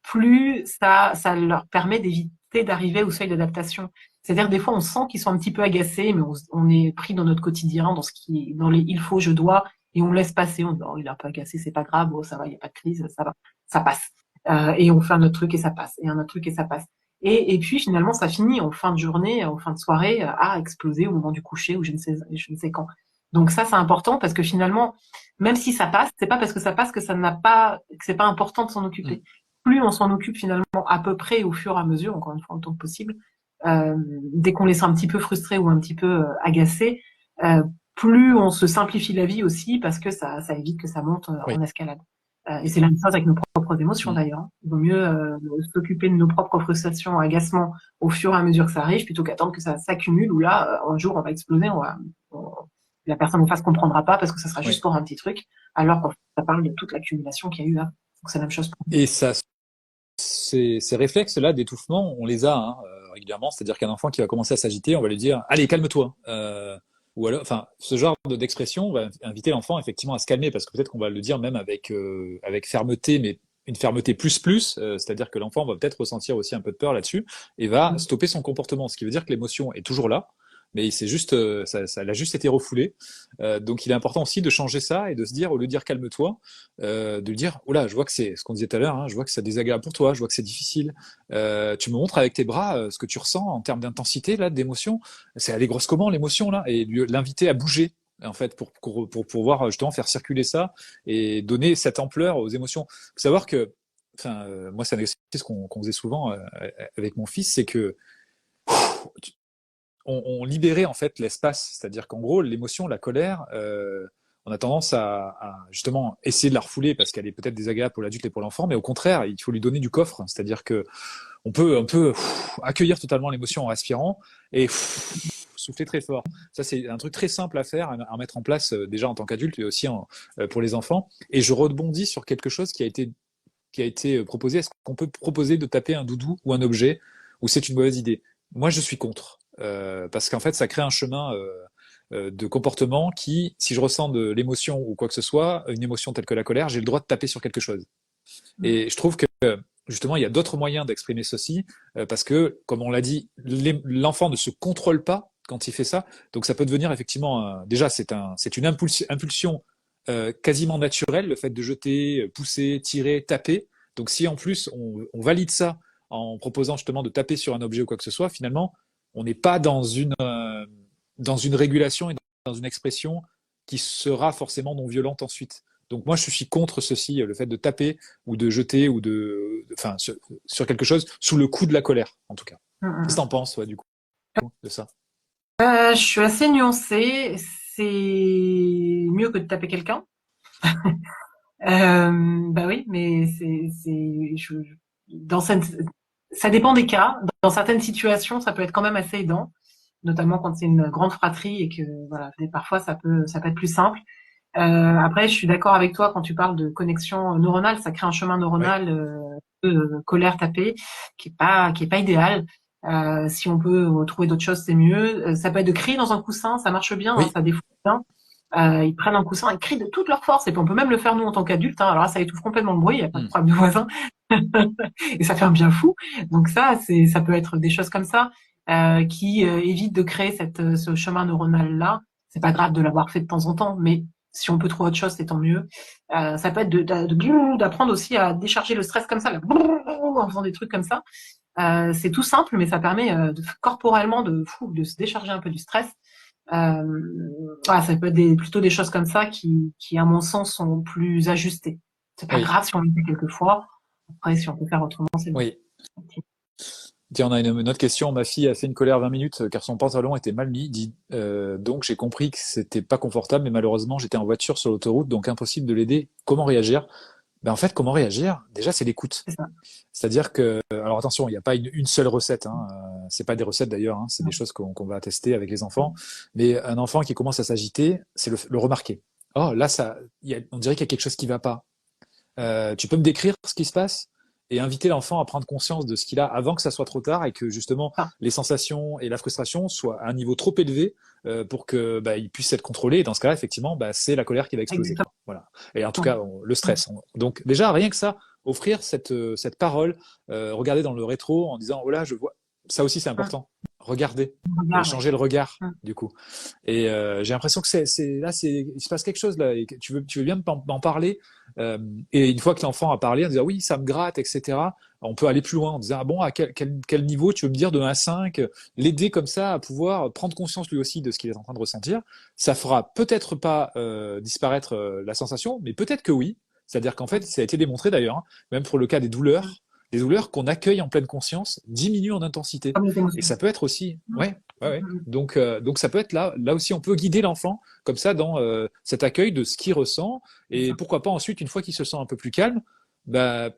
plus ça leur permet d'éviter d'arriver au seuil d'adaptation. C'est-à-dire des fois on sent qu'ils sont un petit peu agacés, mais on est pris dans notre quotidien, dans les il faut, je dois, et on laisse passer. On dit il est un peu agacé, c'est pas grave, ça va, il y a pas de crise, ça va, ça passe. Et on fait un autre truc et ça passe, et un autre truc et ça passe. Et puis finalement ça finit en fin de journée, en fin de soirée, à exploser au moment du coucher, ou je ne sais quand. Donc ça c'est important, parce que finalement, même si ça passe, c'est pas parce que ça passe que que c'est pas important de s'en occuper. Plus on s'en occupe finalement à peu près au fur et à mesure, encore une fois autant que possible, dès qu'on les sent un petit peu frustrés ou un petit peu agacés, plus on se simplifie la vie aussi, parce que ça évite que ça monte en escalade. Et c'est la même chose avec nos propres émotions d'ailleurs. Il vaut mieux s'occuper de nos propres frustrations, agacements au fur et à mesure que ça arrive, plutôt qu'attendre que ça s'accumule, où là, un jour on va exploser, la personne en face comprendra pas parce que ça sera juste pour un petit truc, alors qu'on ça parle de toute l'accumulation qu'il y a eu là. Donc c'est la même chose pour Et ça, ces réflexes-là d'étouffement, on les a hein, régulièrement. C'est-à-dire qu'un enfant qui va commencer à s'agiter, on va lui dire allez, calme-toi. Ou alors, enfin, ce genre d'expression va inviter l'enfant effectivement à se calmer parce que peut-être qu'on va le dire même avec fermeté, mais une fermeté plus, c'est-à-dire que l'enfant va peut-être ressentir aussi un peu de peur là-dessus et va nous. stopper son comportement, ce qui veut dire que l'émotion est toujours là, mais c'est juste, ça a juste été refoulé. Donc il est important aussi de changer ça et de se dire, au lieu de dire calme-toi, de lui dire, oh là, je vois que c'est ce qu'on disait tout à l'heure, hein, je vois que c'est désagréable pour toi, je vois que c'est difficile. Tu me montres avec tes bras ce que tu ressens en termes d'intensité là, d'émotion. Elle est grosse comment l'émotion là, et l'inviter à bouger. En fait, pour pouvoir justement faire circuler ça et donner cette ampleur aux émotions. Faut savoir que, enfin, moi, c'est un exercice qu'on faisait souvent avec mon fils, c'est que on libérait en fait l'espace, c'est-à-dire qu'en gros l'émotion, la colère, on a tendance à justement essayer de la refouler parce qu'elle est peut-être désagréable pour l'adulte et pour l'enfant, mais au contraire il faut lui donner du coffre, c'est-à-dire que on peut accueillir totalement l'émotion en respirant et souffler très fort. Ça c'est un truc très simple à faire, à mettre en place déjà en tant qu'adulte et aussi pour les enfants. Et je rebondis sur quelque chose qui a été proposé. Est-ce qu'on peut proposer de taper un doudou ou un objet ou c'est une mauvaise idée? Moi, je suis contre. Parce qu'en fait, ça crée un chemin de comportement qui, si je ressens de l'émotion ou quoi que ce soit, une émotion telle que la colère, j'ai le droit de taper sur quelque chose. Et je trouve que justement, il y a d'autres moyens d'exprimer ceci, parce que, comme on l'a dit, l'enfant ne se contrôle pas quand il fait ça. Donc ça peut devenir effectivement, déjà, c'est une impulsion quasiment naturelle, le fait de jeter, pousser, tirer, taper. Donc si en plus on valide ça en proposant justement de taper sur un objet ou quoi que ce soit, finalement, on n'est pas dans une régulation et dans une expression qui sera forcément non violente ensuite. Donc moi, je suis contre ceci, le fait de taper ou de jeter ou enfin, sur quelque chose sous le coup de la colère, en tout cas. Qu'est-ce que t'en penses, toi, du coup, de ça? Je suis assez nuancée. C'est mieux que de taper quelqu'un. Bah oui, mais dans ça dépend des cas. Dans certaines situations, ça peut être quand même assez aidant, notamment quand c'est une grande fratrie et que voilà, parfois ça peut être plus simple. Après, je suis d'accord avec toi quand tu parles de connexion neuronale, ça crée un chemin Oui, neuronal de colère tapée qui est pas idéal. Si on peut trouver d'autres choses, c'est mieux. Ça peut être de crier dans un coussin, ça marche bien, hein, oui, ça défoule bien. Ils prennent un coussin, ils crient de toute leur force, et puis on peut même le faire nous en tant qu'adultes. Hein. Alors là, ça étouffe complètement le bruit, il n'y a pas de hmm, problème de voisin, et ça fait un bien fou. Donc ça peut être des choses comme ça qui évitent de créer ce chemin neuronal là. C'est pas grave de l'avoir fait de temps en temps, mais si on peut trouver autre chose, c'est tant mieux. Ça peut être d'apprendre aussi à décharger le stress comme ça, là, en faisant des trucs comme ça. C'est tout simple, mais ça permet corporellement de se décharger un peu du stress. Voilà, ça peut être plutôt des choses comme ça qui, à mon sens, sont plus ajustées. C'est pas oui, grave si on le fait quelques fois. Après, si on peut faire autrement, c'est mieux. oui. Tiens, on a une autre question. Ma fille a fait une colère 20 minutes car son pantalon était mal mis. Donc j'ai compris que c'était pas confortable, mais malheureusement j'étais en voiture sur l'autoroute, donc impossible de l'aider. Comment réagir? Ben en fait, comment réagir? Déjà, c'est l'écoute. C'est ça. C'est-à-dire que, alors attention, il n'y a pas une seule recette. Hein. C'est pas des recettes d'ailleurs. Hein. C'est des choses qu'on va tester avec les enfants. Mais un enfant qui commence à s'agiter, c'est le remarquer. Oh là, on dirait qu'il y a quelque chose qui va pas. Tu peux me décrire ce qui se passe et inviter l'enfant à prendre conscience de ce qu'il a avant que ça soit trop tard et que justement Ah, les sensations et la frustration soient à un niveau trop élevé pour que il puisse être contrôlé. Et dans ce cas-là, effectivement, c'est la colère qui va exploser. exactement. Quoi. Voilà. Et en tout cas, le stress. Donc déjà, rien que ça, offrir cette parole, regarder dans le rétro en disant, oh là, je vois. Ça aussi, c'est important. Regarder et Regarde, ouais. changer le regard, Hum, du coup. Et j'ai l'impression que là, il se passe quelque chose là. Et que tu veux bien m'en parler. Euh, et une fois que l'enfant a parlé, en disant oui, ça me gratte, etc., on peut aller plus loin en disant ah bon, à quel niveau tu veux me dire de 1 à 5, l'aider comme ça à pouvoir prendre conscience lui aussi de ce qu'il est en train de ressentir. Ça fera peut-être pas disparaître la sensation, mais peut-être que oui. C'est-à-dire qu'en fait, ça a été démontré d'ailleurs, hein, même pour le cas des douleurs qu'on accueille en pleine conscience diminuent en intensité. comme les Et émotions. ça peut être aussi, ouais, ouais, ouais. Hum, Donc ça peut être là aussi, on peut guider l'enfant comme ça dans cet accueil de ce qu'il ressent c'est et ça. pourquoi pas ensuite, une fois qu'il se sent un peu plus calme,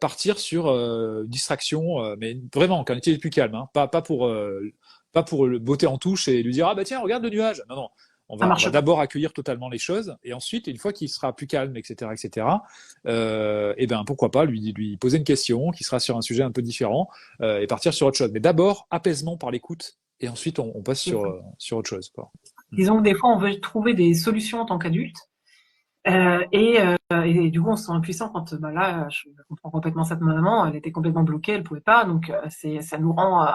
partir sur distraction, mais vraiment quand il est plus calme, hein, pas pour le botter en touche et lui dire ah bah tiens regarde le nuage. Non non, On Ça va marche pas. d'abord accueillir totalement les choses, et ensuite, une fois qu'il sera plus calme, etc., et ben pourquoi pas lui poser une question qui sera sur un sujet un peu différent et partir sur autre chose. Mais d'abord, apaisement par l'écoute, et ensuite on passe sur autre chose, quoi. Disons que des fois, on veut trouver des solutions en tant qu'adulte. Et du coup, on se sent impuissant quand, bah là, je comprends complètement cette maman, elle était complètement bloquée, elle pouvait pas, donc ça nous rend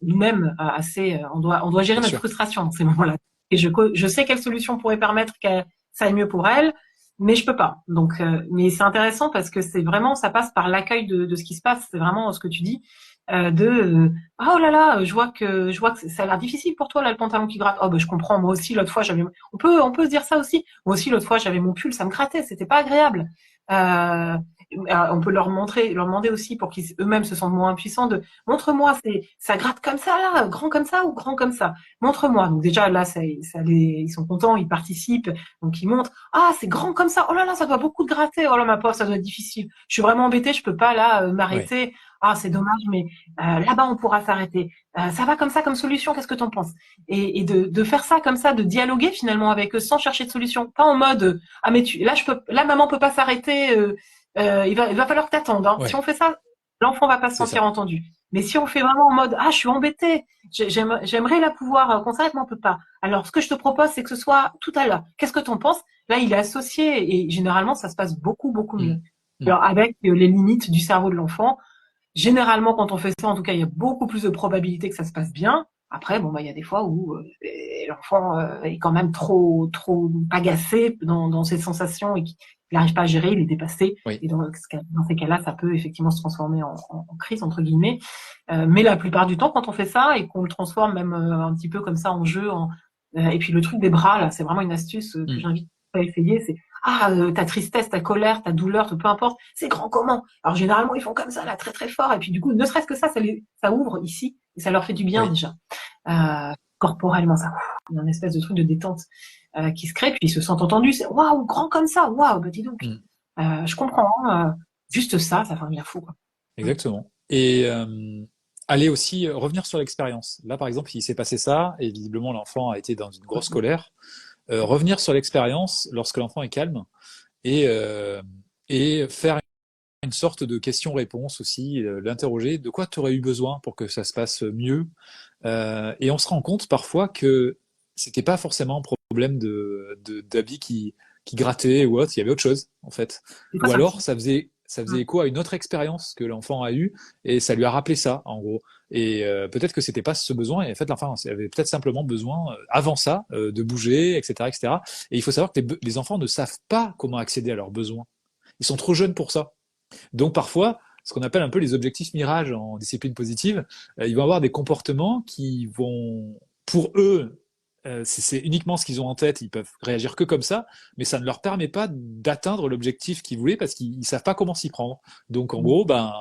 nous-mêmes assez, on doit gérer Bien notre sûr. frustration dans ces moments-là. Et je sais quelle solution pourrait permettre que ça aille mieux pour elle, mais je peux pas. Donc, mais c'est intéressant parce que c'est vraiment, ça passe par l'accueil de ce qui se passe. C'est vraiment ce que tu dis, oh là là, je vois que ça a l'air difficile pour toi là le pantalon qui gratte. Oh ben je comprends, moi aussi l'autre fois j'avais, on peut se dire ça aussi. Moi aussi l'autre fois j'avais mon pull, ça me grattait, c'était pas agréable. On peut leur demander aussi pour qu'ils eux-mêmes se sentent moins impuissants de montre-moi, ça gratte comme ça là, grand comme ça ou grand comme ça. Montre-moi. Donc déjà là ils sont contents, ils participent, donc ils montrent. Ah c'est grand comme ça. Oh là là, ça doit beaucoup te gratter. Oh là ma pauvre, ça doit être difficile. Je suis vraiment embêtée, je peux pas là Ouais. m'arrêter. Ah c'est dommage, mais là-bas on pourra s'arrêter. Ça va comme ça comme solution. Qu'est-ce que t'en penses? Et de faire ça comme ça, de dialoguer finalement avec eux sans chercher de solution, pas en mode ah mais là maman peut pas s'arrêter. Il va falloir que t'attendes. Hein. Si Ouais. on fait ça, l'enfant va pas se C'est sentir ça. entendu. Mais si on fait vraiment en mode ah je suis embêtée, j'aimerais la pouvoir qu'on s'arrête, mais on peut pas. Alors ce que je te propose c'est que ce soit tout à l'heure. Qu'est-ce que t'en penses? Là il est associé et généralement ça se passe beaucoup mieux. Mm. Mm. Alors avec les limites du cerveau de l'enfant, généralement quand on fait ça, en tout cas il y a beaucoup plus de probabilité que ça se passe bien. Après bon bah il y a des fois où l'enfant est quand même trop agacé dans ses sensations et qu'il n'arrive pas à gérer, il est dépassé. Oui. Et dans ces cas-là, ça peut effectivement se transformer en crise entre guillemets. Mais la plupart du temps, quand on fait ça et qu'on le transforme même un petit peu comme ça en jeu, et puis le truc des bras là, c'est vraiment une astuce que Mm. j'invite à essayer. C'est ta tristesse, ta colère, ta douleur, peu importe, c'est grand comment. Alors généralement ils font comme ça là, très très fort. Et puis du coup, ne serait-ce que ça ouvre ici et ça leur fait du bien Oui. déjà. Corporellement, ça, il y a une espèce de truc de détente qui se crée, puis ils se sentent entendus. C'est waouh, grand comme ça, waouh, bah dis donc. Mm. Je comprends. Hein, juste ça fait un bien fou. Quoi. Exactement. Et aller aussi revenir sur l'expérience. Là, par exemple, il s'est passé ça, et visiblement l'enfant a été dans une grosse colère. Revenir sur l'expérience lorsque l'enfant est calme et, euh, et faire une sorte de question-réponse aussi, l'interroger, de quoi tu aurais eu besoin pour que ça se passe mieux. Et on se rend compte parfois que c'était pas forcément un problème d'habits qui grattait ou autre, il y avait autre chose en fait. Des fois, Ou ça me alors suffit. ça faisait écho à une autre expérience que l'enfant a eue et ça lui a rappelé ça en gros. Et peut-être que c'était pas ce besoin et en fait l'enfant avait peut-être simplement besoin avant ça de bouger, etc., etc. Et cetera. Et il faut savoir que les enfants ne savent pas comment accéder à leurs besoins. Ils sont trop jeunes pour ça. Donc parfois, ce qu'on appelle un peu les objectifs mirages en discipline positive, ils vont avoir des comportements qui vont, pour eux, c'est uniquement ce qu'ils ont en tête, ils peuvent réagir que comme ça, mais ça ne leur permet pas d'atteindre l'objectif qu'ils voulaient parce qu'ils ne savent pas comment s'y prendre. Donc en gros, ben,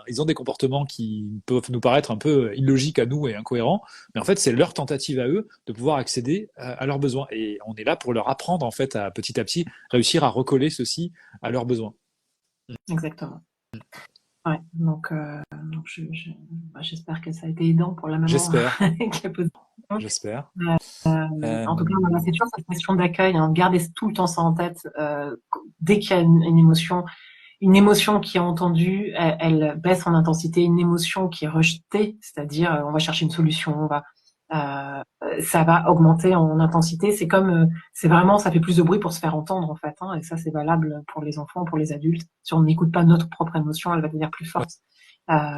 ils ont des comportements qui peuvent nous paraître un peu illogiques à nous et incohérents, mais en fait c'est leur tentative à eux de pouvoir accéder à leurs besoins. Et on est là pour leur apprendre en fait à petit réussir à recoller ceci à leurs besoins. Exactement. Ouais. Donc j'espère que ça a été aidant pour la maman J'espère, qui a posé la question. j'espère. En tout cas, Euh, voilà, c'est toujours cette question d'accueil. Hein, garder tout le temps ça en tête. Dès qu'il y a une émotion qui est entendue, elle baisse en intensité. Une émotion qui est rejetée, c'est-à-dire on va chercher une solution, ça va augmenter en intensité. C'est vraiment, ça fait plus de bruit pour se faire entendre en fait. Hein, et ça, c'est valable pour les enfants, pour les adultes. Si on n'écoute pas notre propre émotion, elle va devenir plus ouais, forte. Euh,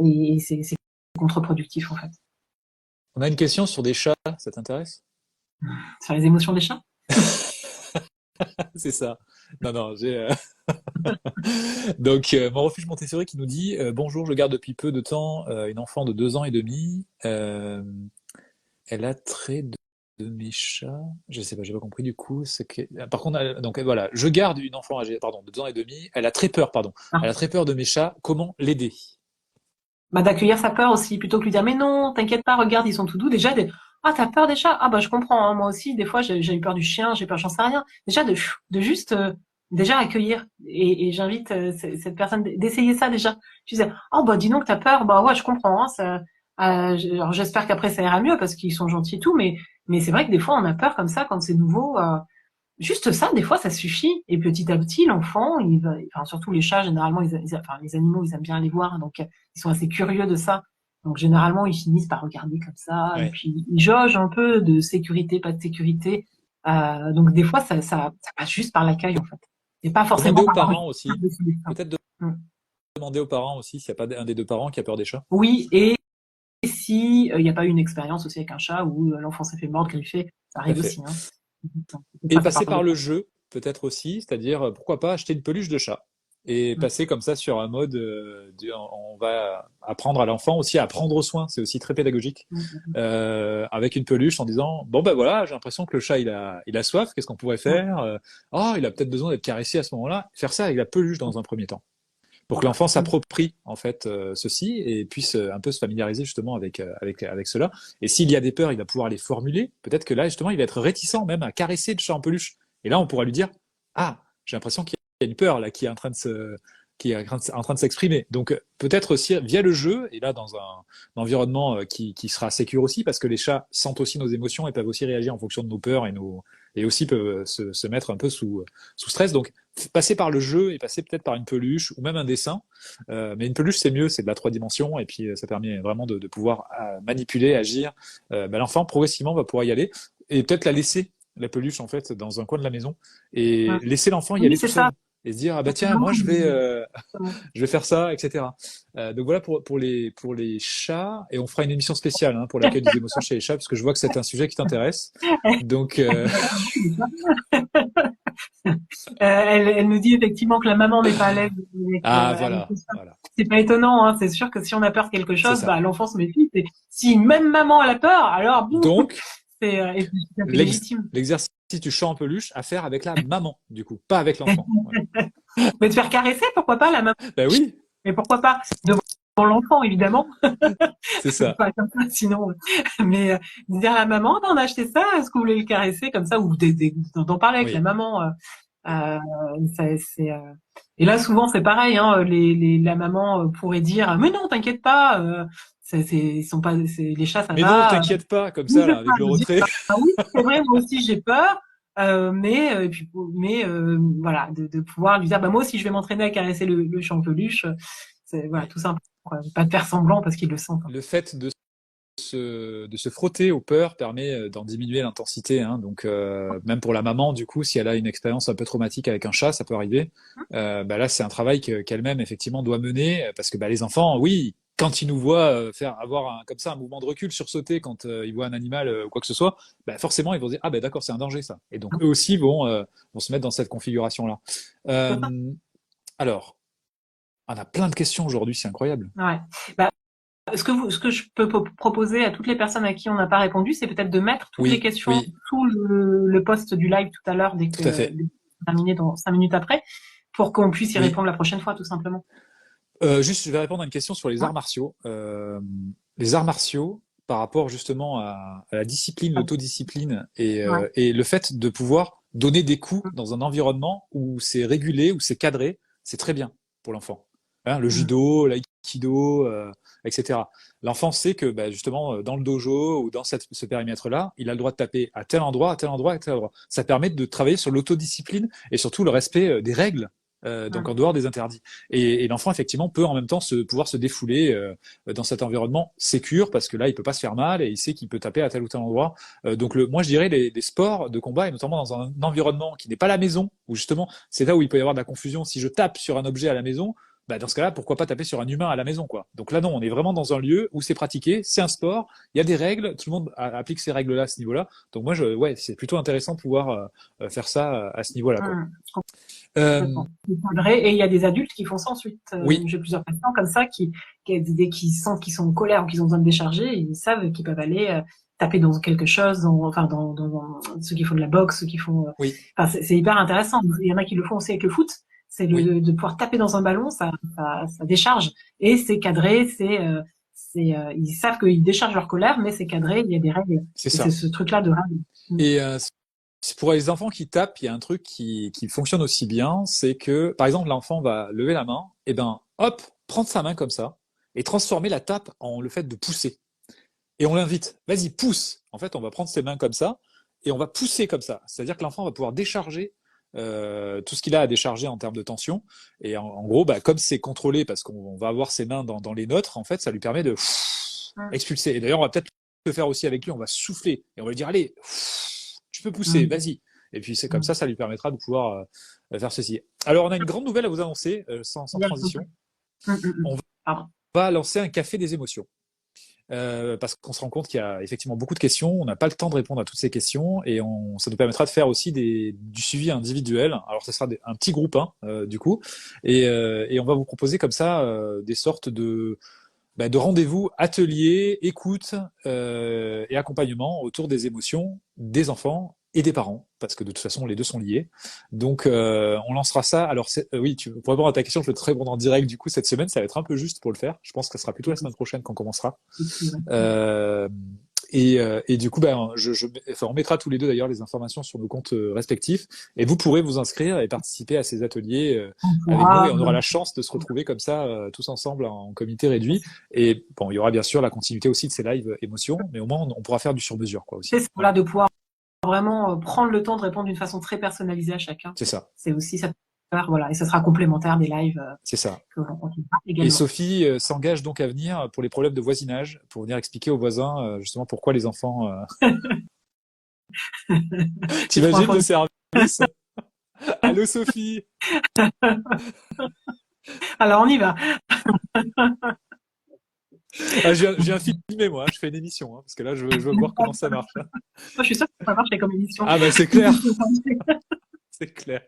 oui. et c'est contre-productif en fait. On a une question sur des chats, ça t'intéresse? Sur les émotions des chats. C'est ça. Non, non, j'ai. Donc, mon refuge Montessori qui nous dit bonjour, je garde depuis peu de temps une enfant de 2 ans et demi. Elle a trait de mes chats. Je sais pas, j'ai pas compris du coup. Par contre, donc voilà, je garde une enfant âgée, pardon, de 2 ans et demi. Elle a très peur, pardon. Ah. Elle a très peur de mes chats. Comment l'aider? Bah, d'accueillir sa peur aussi, plutôt que lui dire, mais non, t'inquiète pas, regarde, ils sont tout doux. Déjà, ah, t'as peur des chats? Ah, bah, je comprends, hein, moi aussi, des fois, j'ai eu peur du chien, j'ai peur, j'en sais rien. Déjà, de juste, déjà accueillir. Et j'invite cette personne d'essayer ça déjà. Tu disais, oh, bah, dis donc, t'as peur. Bah, ouais, je comprends, hein, alors, j'espère qu'après, ça ira mieux parce qu'ils sont gentils et tout, mais Mais c'est vrai que des fois, on a peur comme ça quand c'est nouveau. Juste ça, des fois, ça suffit. Et petit à petit, l'enfant, enfin, surtout les chats, généralement, enfin, les animaux, ils aiment bien les voir, donc ils sont assez curieux de ça. Donc généralement, ils finissent par regarder comme ça, et Ouais. puis ils jaugent un peu de sécurité, pas de sécurité. Donc des fois, ça passe juste par l'accueil, en fait. Et pas Demander forcément aux par la parents recherche aussi. de solutions. Peut-être Mm. demander aux parents aussi s'il n'y a pas un des deux parents qui a peur des chats. Oui, et si il n'y a pas eu une expérience aussi avec un chat où l'enfant s'est fait mordre, griffer, ça Tout à arrive fait. aussi, hein. Donc, des Et fois, ça passer part de par le ça. jeu, peut-être aussi, c'est-à-dire, pourquoi pas acheter une peluche de chat et Mm. passer comme ça sur un mode, on va apprendre à l'enfant aussi à prendre soin, c'est aussi très pédagogique, Mm. avec une peluche en disant, bon ben voilà, j'ai l'impression que le chat il a soif, qu'est-ce qu'on pourrait Mm. faire? Oh, il a peut-être besoin d'être caressé à ce moment-là. Faire ça avec la peluche dans un premier temps, pour que Voilà. l'enfant s'approprie en fait ceci et puisse un peu se familiariser justement avec cela. Et s'il y a des peurs, il va pouvoir les formuler. Peut-être que là justement, il va être réticent même à caresser le chat en peluche. Et là, on pourra lui dire, ah, j'ai l'impression qu'il y a une peur là qui est en train de se qui est en train de s'exprimer. Donc peut-être aussi via le jeu, et là dans un environnement qui sera sécure aussi, parce que les chats sentent aussi nos émotions et peuvent aussi réagir en fonction de nos peurs et aussi peuvent se mettre un peu sous stress. Donc passer par le jeu et passer peut-être par une peluche ou même un dessin. Mais une peluche, c'est mieux, c'est de la 3 dimensions et puis ça permet vraiment de pouvoir manipuler, agir. L'enfant, progressivement, va pouvoir y aller et peut-être la laisser, la peluche, en fait, dans un coin de la maison et Mm. laisser l'enfant y Oui, aller tout c'est ça. seul et se dire, ah bah tiens, Vraiment, moi, exactement. je vais faire ça, etc. Donc voilà pour les chats et on fera une émission spéciale pour l'accueil des émotions chez les chats parce que je vois que c'est un sujet qui t'intéresse. Donc, Elle nous dit effectivement que la maman n'est pas à l'aise ah avec voilà, ça. voilà, C'est pas étonnant, hein. C'est sûr que si on a peur de quelque c'est chose, ça. bah, l'enfant se méfie. Si même maman a la peur, alors boum, Donc, et c'est tout à fait légitime. l'exercice du chat en peluche à faire avec la maman, du coup, pas avec l'enfant. Voilà. Mais te faire caresser, pourquoi pas la maman? Ben oui, Mais pourquoi pas devant l'enfant, évidemment. c'est ça. Pas comme ça, sinon. Mais dire à la maman, on a acheté ça, est-ce que vous voulez le caresser comme ça, ou d'en parler avec la Oui. maman. Euh, c'est, Et là, souvent, c'est pareil. Hein, la maman pourrait dire, mais non, t'inquiète pas. Ils sont pas, les chats, ça Mais non, va. t'inquiète pas, comme Oui, ça, c'est là, ça. avec le De dire, retrait. ah oui, c'est vrai, moi aussi j'ai peur. Et puis, voilà, de pouvoir lui dire, bah moi aussi je vais m'entraîner à caresser le chat en peluche. C'est voilà, Oui. tout simplement. Quoi. Pas de faire semblant parce qu'ils le sentent. Hein. Le fait de se frotter aux peurs permet d'en diminuer l'intensité. Donc, même pour la maman, du coup, si elle a une expérience un peu traumatique avec un chat, ça peut arriver. Là, c'est un travail qu'elle-même, effectivement, doit mener parce que les enfants, oui, quand ils nous voient avoir comme ça un mouvement de recul, sursauter quand ils voient un animal ou quoi que ce soit, forcément, ils vont se dire, ah ben d'accord, c'est un danger, ça. Et donc, eux aussi vont se mettre dans cette configuration-là. C'est ça. Euh, alors, on a plein de questions aujourd'hui, c'est incroyable. Ouais. Bah, ce que je peux proposer à toutes les personnes à qui on n'a pas répondu, c'est peut-être de mettre toutes les Oui, questions oui, sous le post du live tout à l'heure, tout à fait. dès que terminé dans 5 minutes après, pour qu'on puisse y Oui. répondre la prochaine fois, tout simplement. Juste, je vais répondre à une question sur les Ouais. arts martiaux. Les arts martiaux, par rapport justement à la discipline, l'autodiscipline Ouais. et le fait de pouvoir donner des coups dans un environnement où c'est régulé, où c'est cadré, c'est très bien pour l'enfant. Le Mm. judo, l'aïkido, etc. L'enfant sait que justement dans le dojo ou dans ce périmètre-là, il a le droit de taper à tel endroit, à tel endroit, à tel endroit. Ça permet de travailler sur l'autodiscipline et surtout le respect des règles donc en Mm. dehors des interdits. Et l'enfant, effectivement, peut en même temps pouvoir se défouler dans cet environnement sécure, parce que là, il peut pas se faire mal et il sait qu'il peut taper à tel ou tel endroit. Donc, moi, je dirais les sports de combat, et notamment dans un environnement qui n'est pas la maison, où justement, c'est là où il peut y avoir de la confusion. Si je tape sur un objet à la maison, dans ce cas-là, pourquoi pas taper sur un humain à la maison, quoi. Donc là, non, on est vraiment dans un lieu où c'est pratiqué, c'est un sport, il y a des règles, tout le monde applique ces règles-là à ce niveau-là. Donc moi, ouais, c'est plutôt intéressant de pouvoir faire ça à ce niveau-là, quoi. Mm. Euh, Complètement. Et il y a des adultes qui font ça ensuite. oui, J'ai plusieurs patients comme ça qui sentent qu'ils sont en colère ou qu'ils ont besoin de décharger, ils savent qu'ils peuvent aller taper dans quelque chose, dans ceux qui font de la boxe, ceux qui font. oui, Enfin, c'est hyper intéressant. Il y en a qui le font aussi avec le foot. C'est oui. de pouvoir taper dans un ballon, ça décharge et c'est cadré. Ils savent qu'ils déchargent leur colère, mais c'est cadré. Il y a des règles C'est et c'est ça. ce truc-là de règles. Mm. Et pour les enfants qui tapent, il y a un truc qui fonctionne aussi bien, c'est que, par exemple, l'enfant va lever la main, et hop, prendre sa main comme ça, et transformer la tape en le fait de pousser. et on l'invite. Vas-y, pousse. En fait, on va prendre ses mains comme ça et on va pousser comme ça. C'est-à-dire que l'enfant va pouvoir décharger tout ce qu'il a à décharger en termes de tension. Et en gros, bah, comme c'est contrôlé parce qu'on va avoir ses mains dans les nôtres, en fait, ça lui permet de expulser. Et d'ailleurs, on va peut-être le faire aussi avec lui. On va souffler et on va lui dire, allez, tu peux pousser, vas-y. Et puis c'est comme ça lui permettra de pouvoir faire ceci. Alors, on a une grande nouvelle à vous annoncer, sans transition. On va lancer un café des émotions. Parce qu'on se rend compte qu'il y a effectivement beaucoup de questions, on n'a pas le temps de répondre à toutes ces questions et ça nous permettra de faire aussi du suivi individuel. Alors ce sera un petit groupe du coup, et on va vous proposer comme ça des sortes de rendez-vous, ateliers, écoute et accompagnement autour des émotions des enfants et des parents, parce que de toute façon les deux sont liés. Donc on lancera ça. Alors oui, pour répondre à ta question, je vais te répondre en direct. Du coup, cette semaine, ça va être un peu juste pour le faire. Je pense que ce sera plutôt la semaine prochaine qu'on commencera. Et du coup, on mettra tous les deux d'ailleurs les informations sur nos comptes respectifs, et vous pourrez vous inscrire et participer à ces ateliers avec nous, et on aura la chance de se retrouver comme ça tous ensemble en comité réduit. Et bon, il y aura bien sûr la continuité aussi de ces lives émotions, mais au moins on pourra faire du sur-mesure, quoi, aussi. C'est voilà, de pouvoir vraiment prendre le temps de répondre d'une façon très personnalisée à chacun. C'est ça. C'est aussi ça. Voilà, et ce sera complémentaire des lives. C'est ça. Que l'on continuera également. Et Sophie s'engage donc à venir pour les problèmes de voisinage, pour venir expliquer aux voisins justement pourquoi les enfants. T'imagines le service? Allô Sophie. Alors on y va. Je viens filmer moi, je fais une émission, parce que là je veux voir comment ça marche. Moi, je suis sûre que ça marche comme émission. Ah bah c'est clair. C'est clair.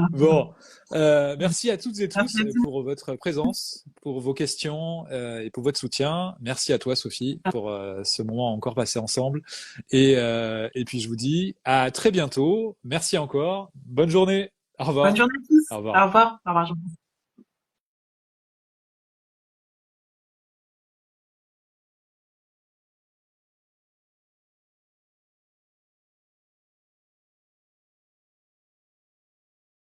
Bon, merci à toutes et tous pour votre présence, pour vos questions et pour votre soutien. Merci à toi Sophie pour ce moment encore passé ensemble. Et puis je vous dis à très bientôt. Merci encore. Bonne journée. Au revoir. Bonne journée à tous. Au revoir. Au revoir. Au revoir.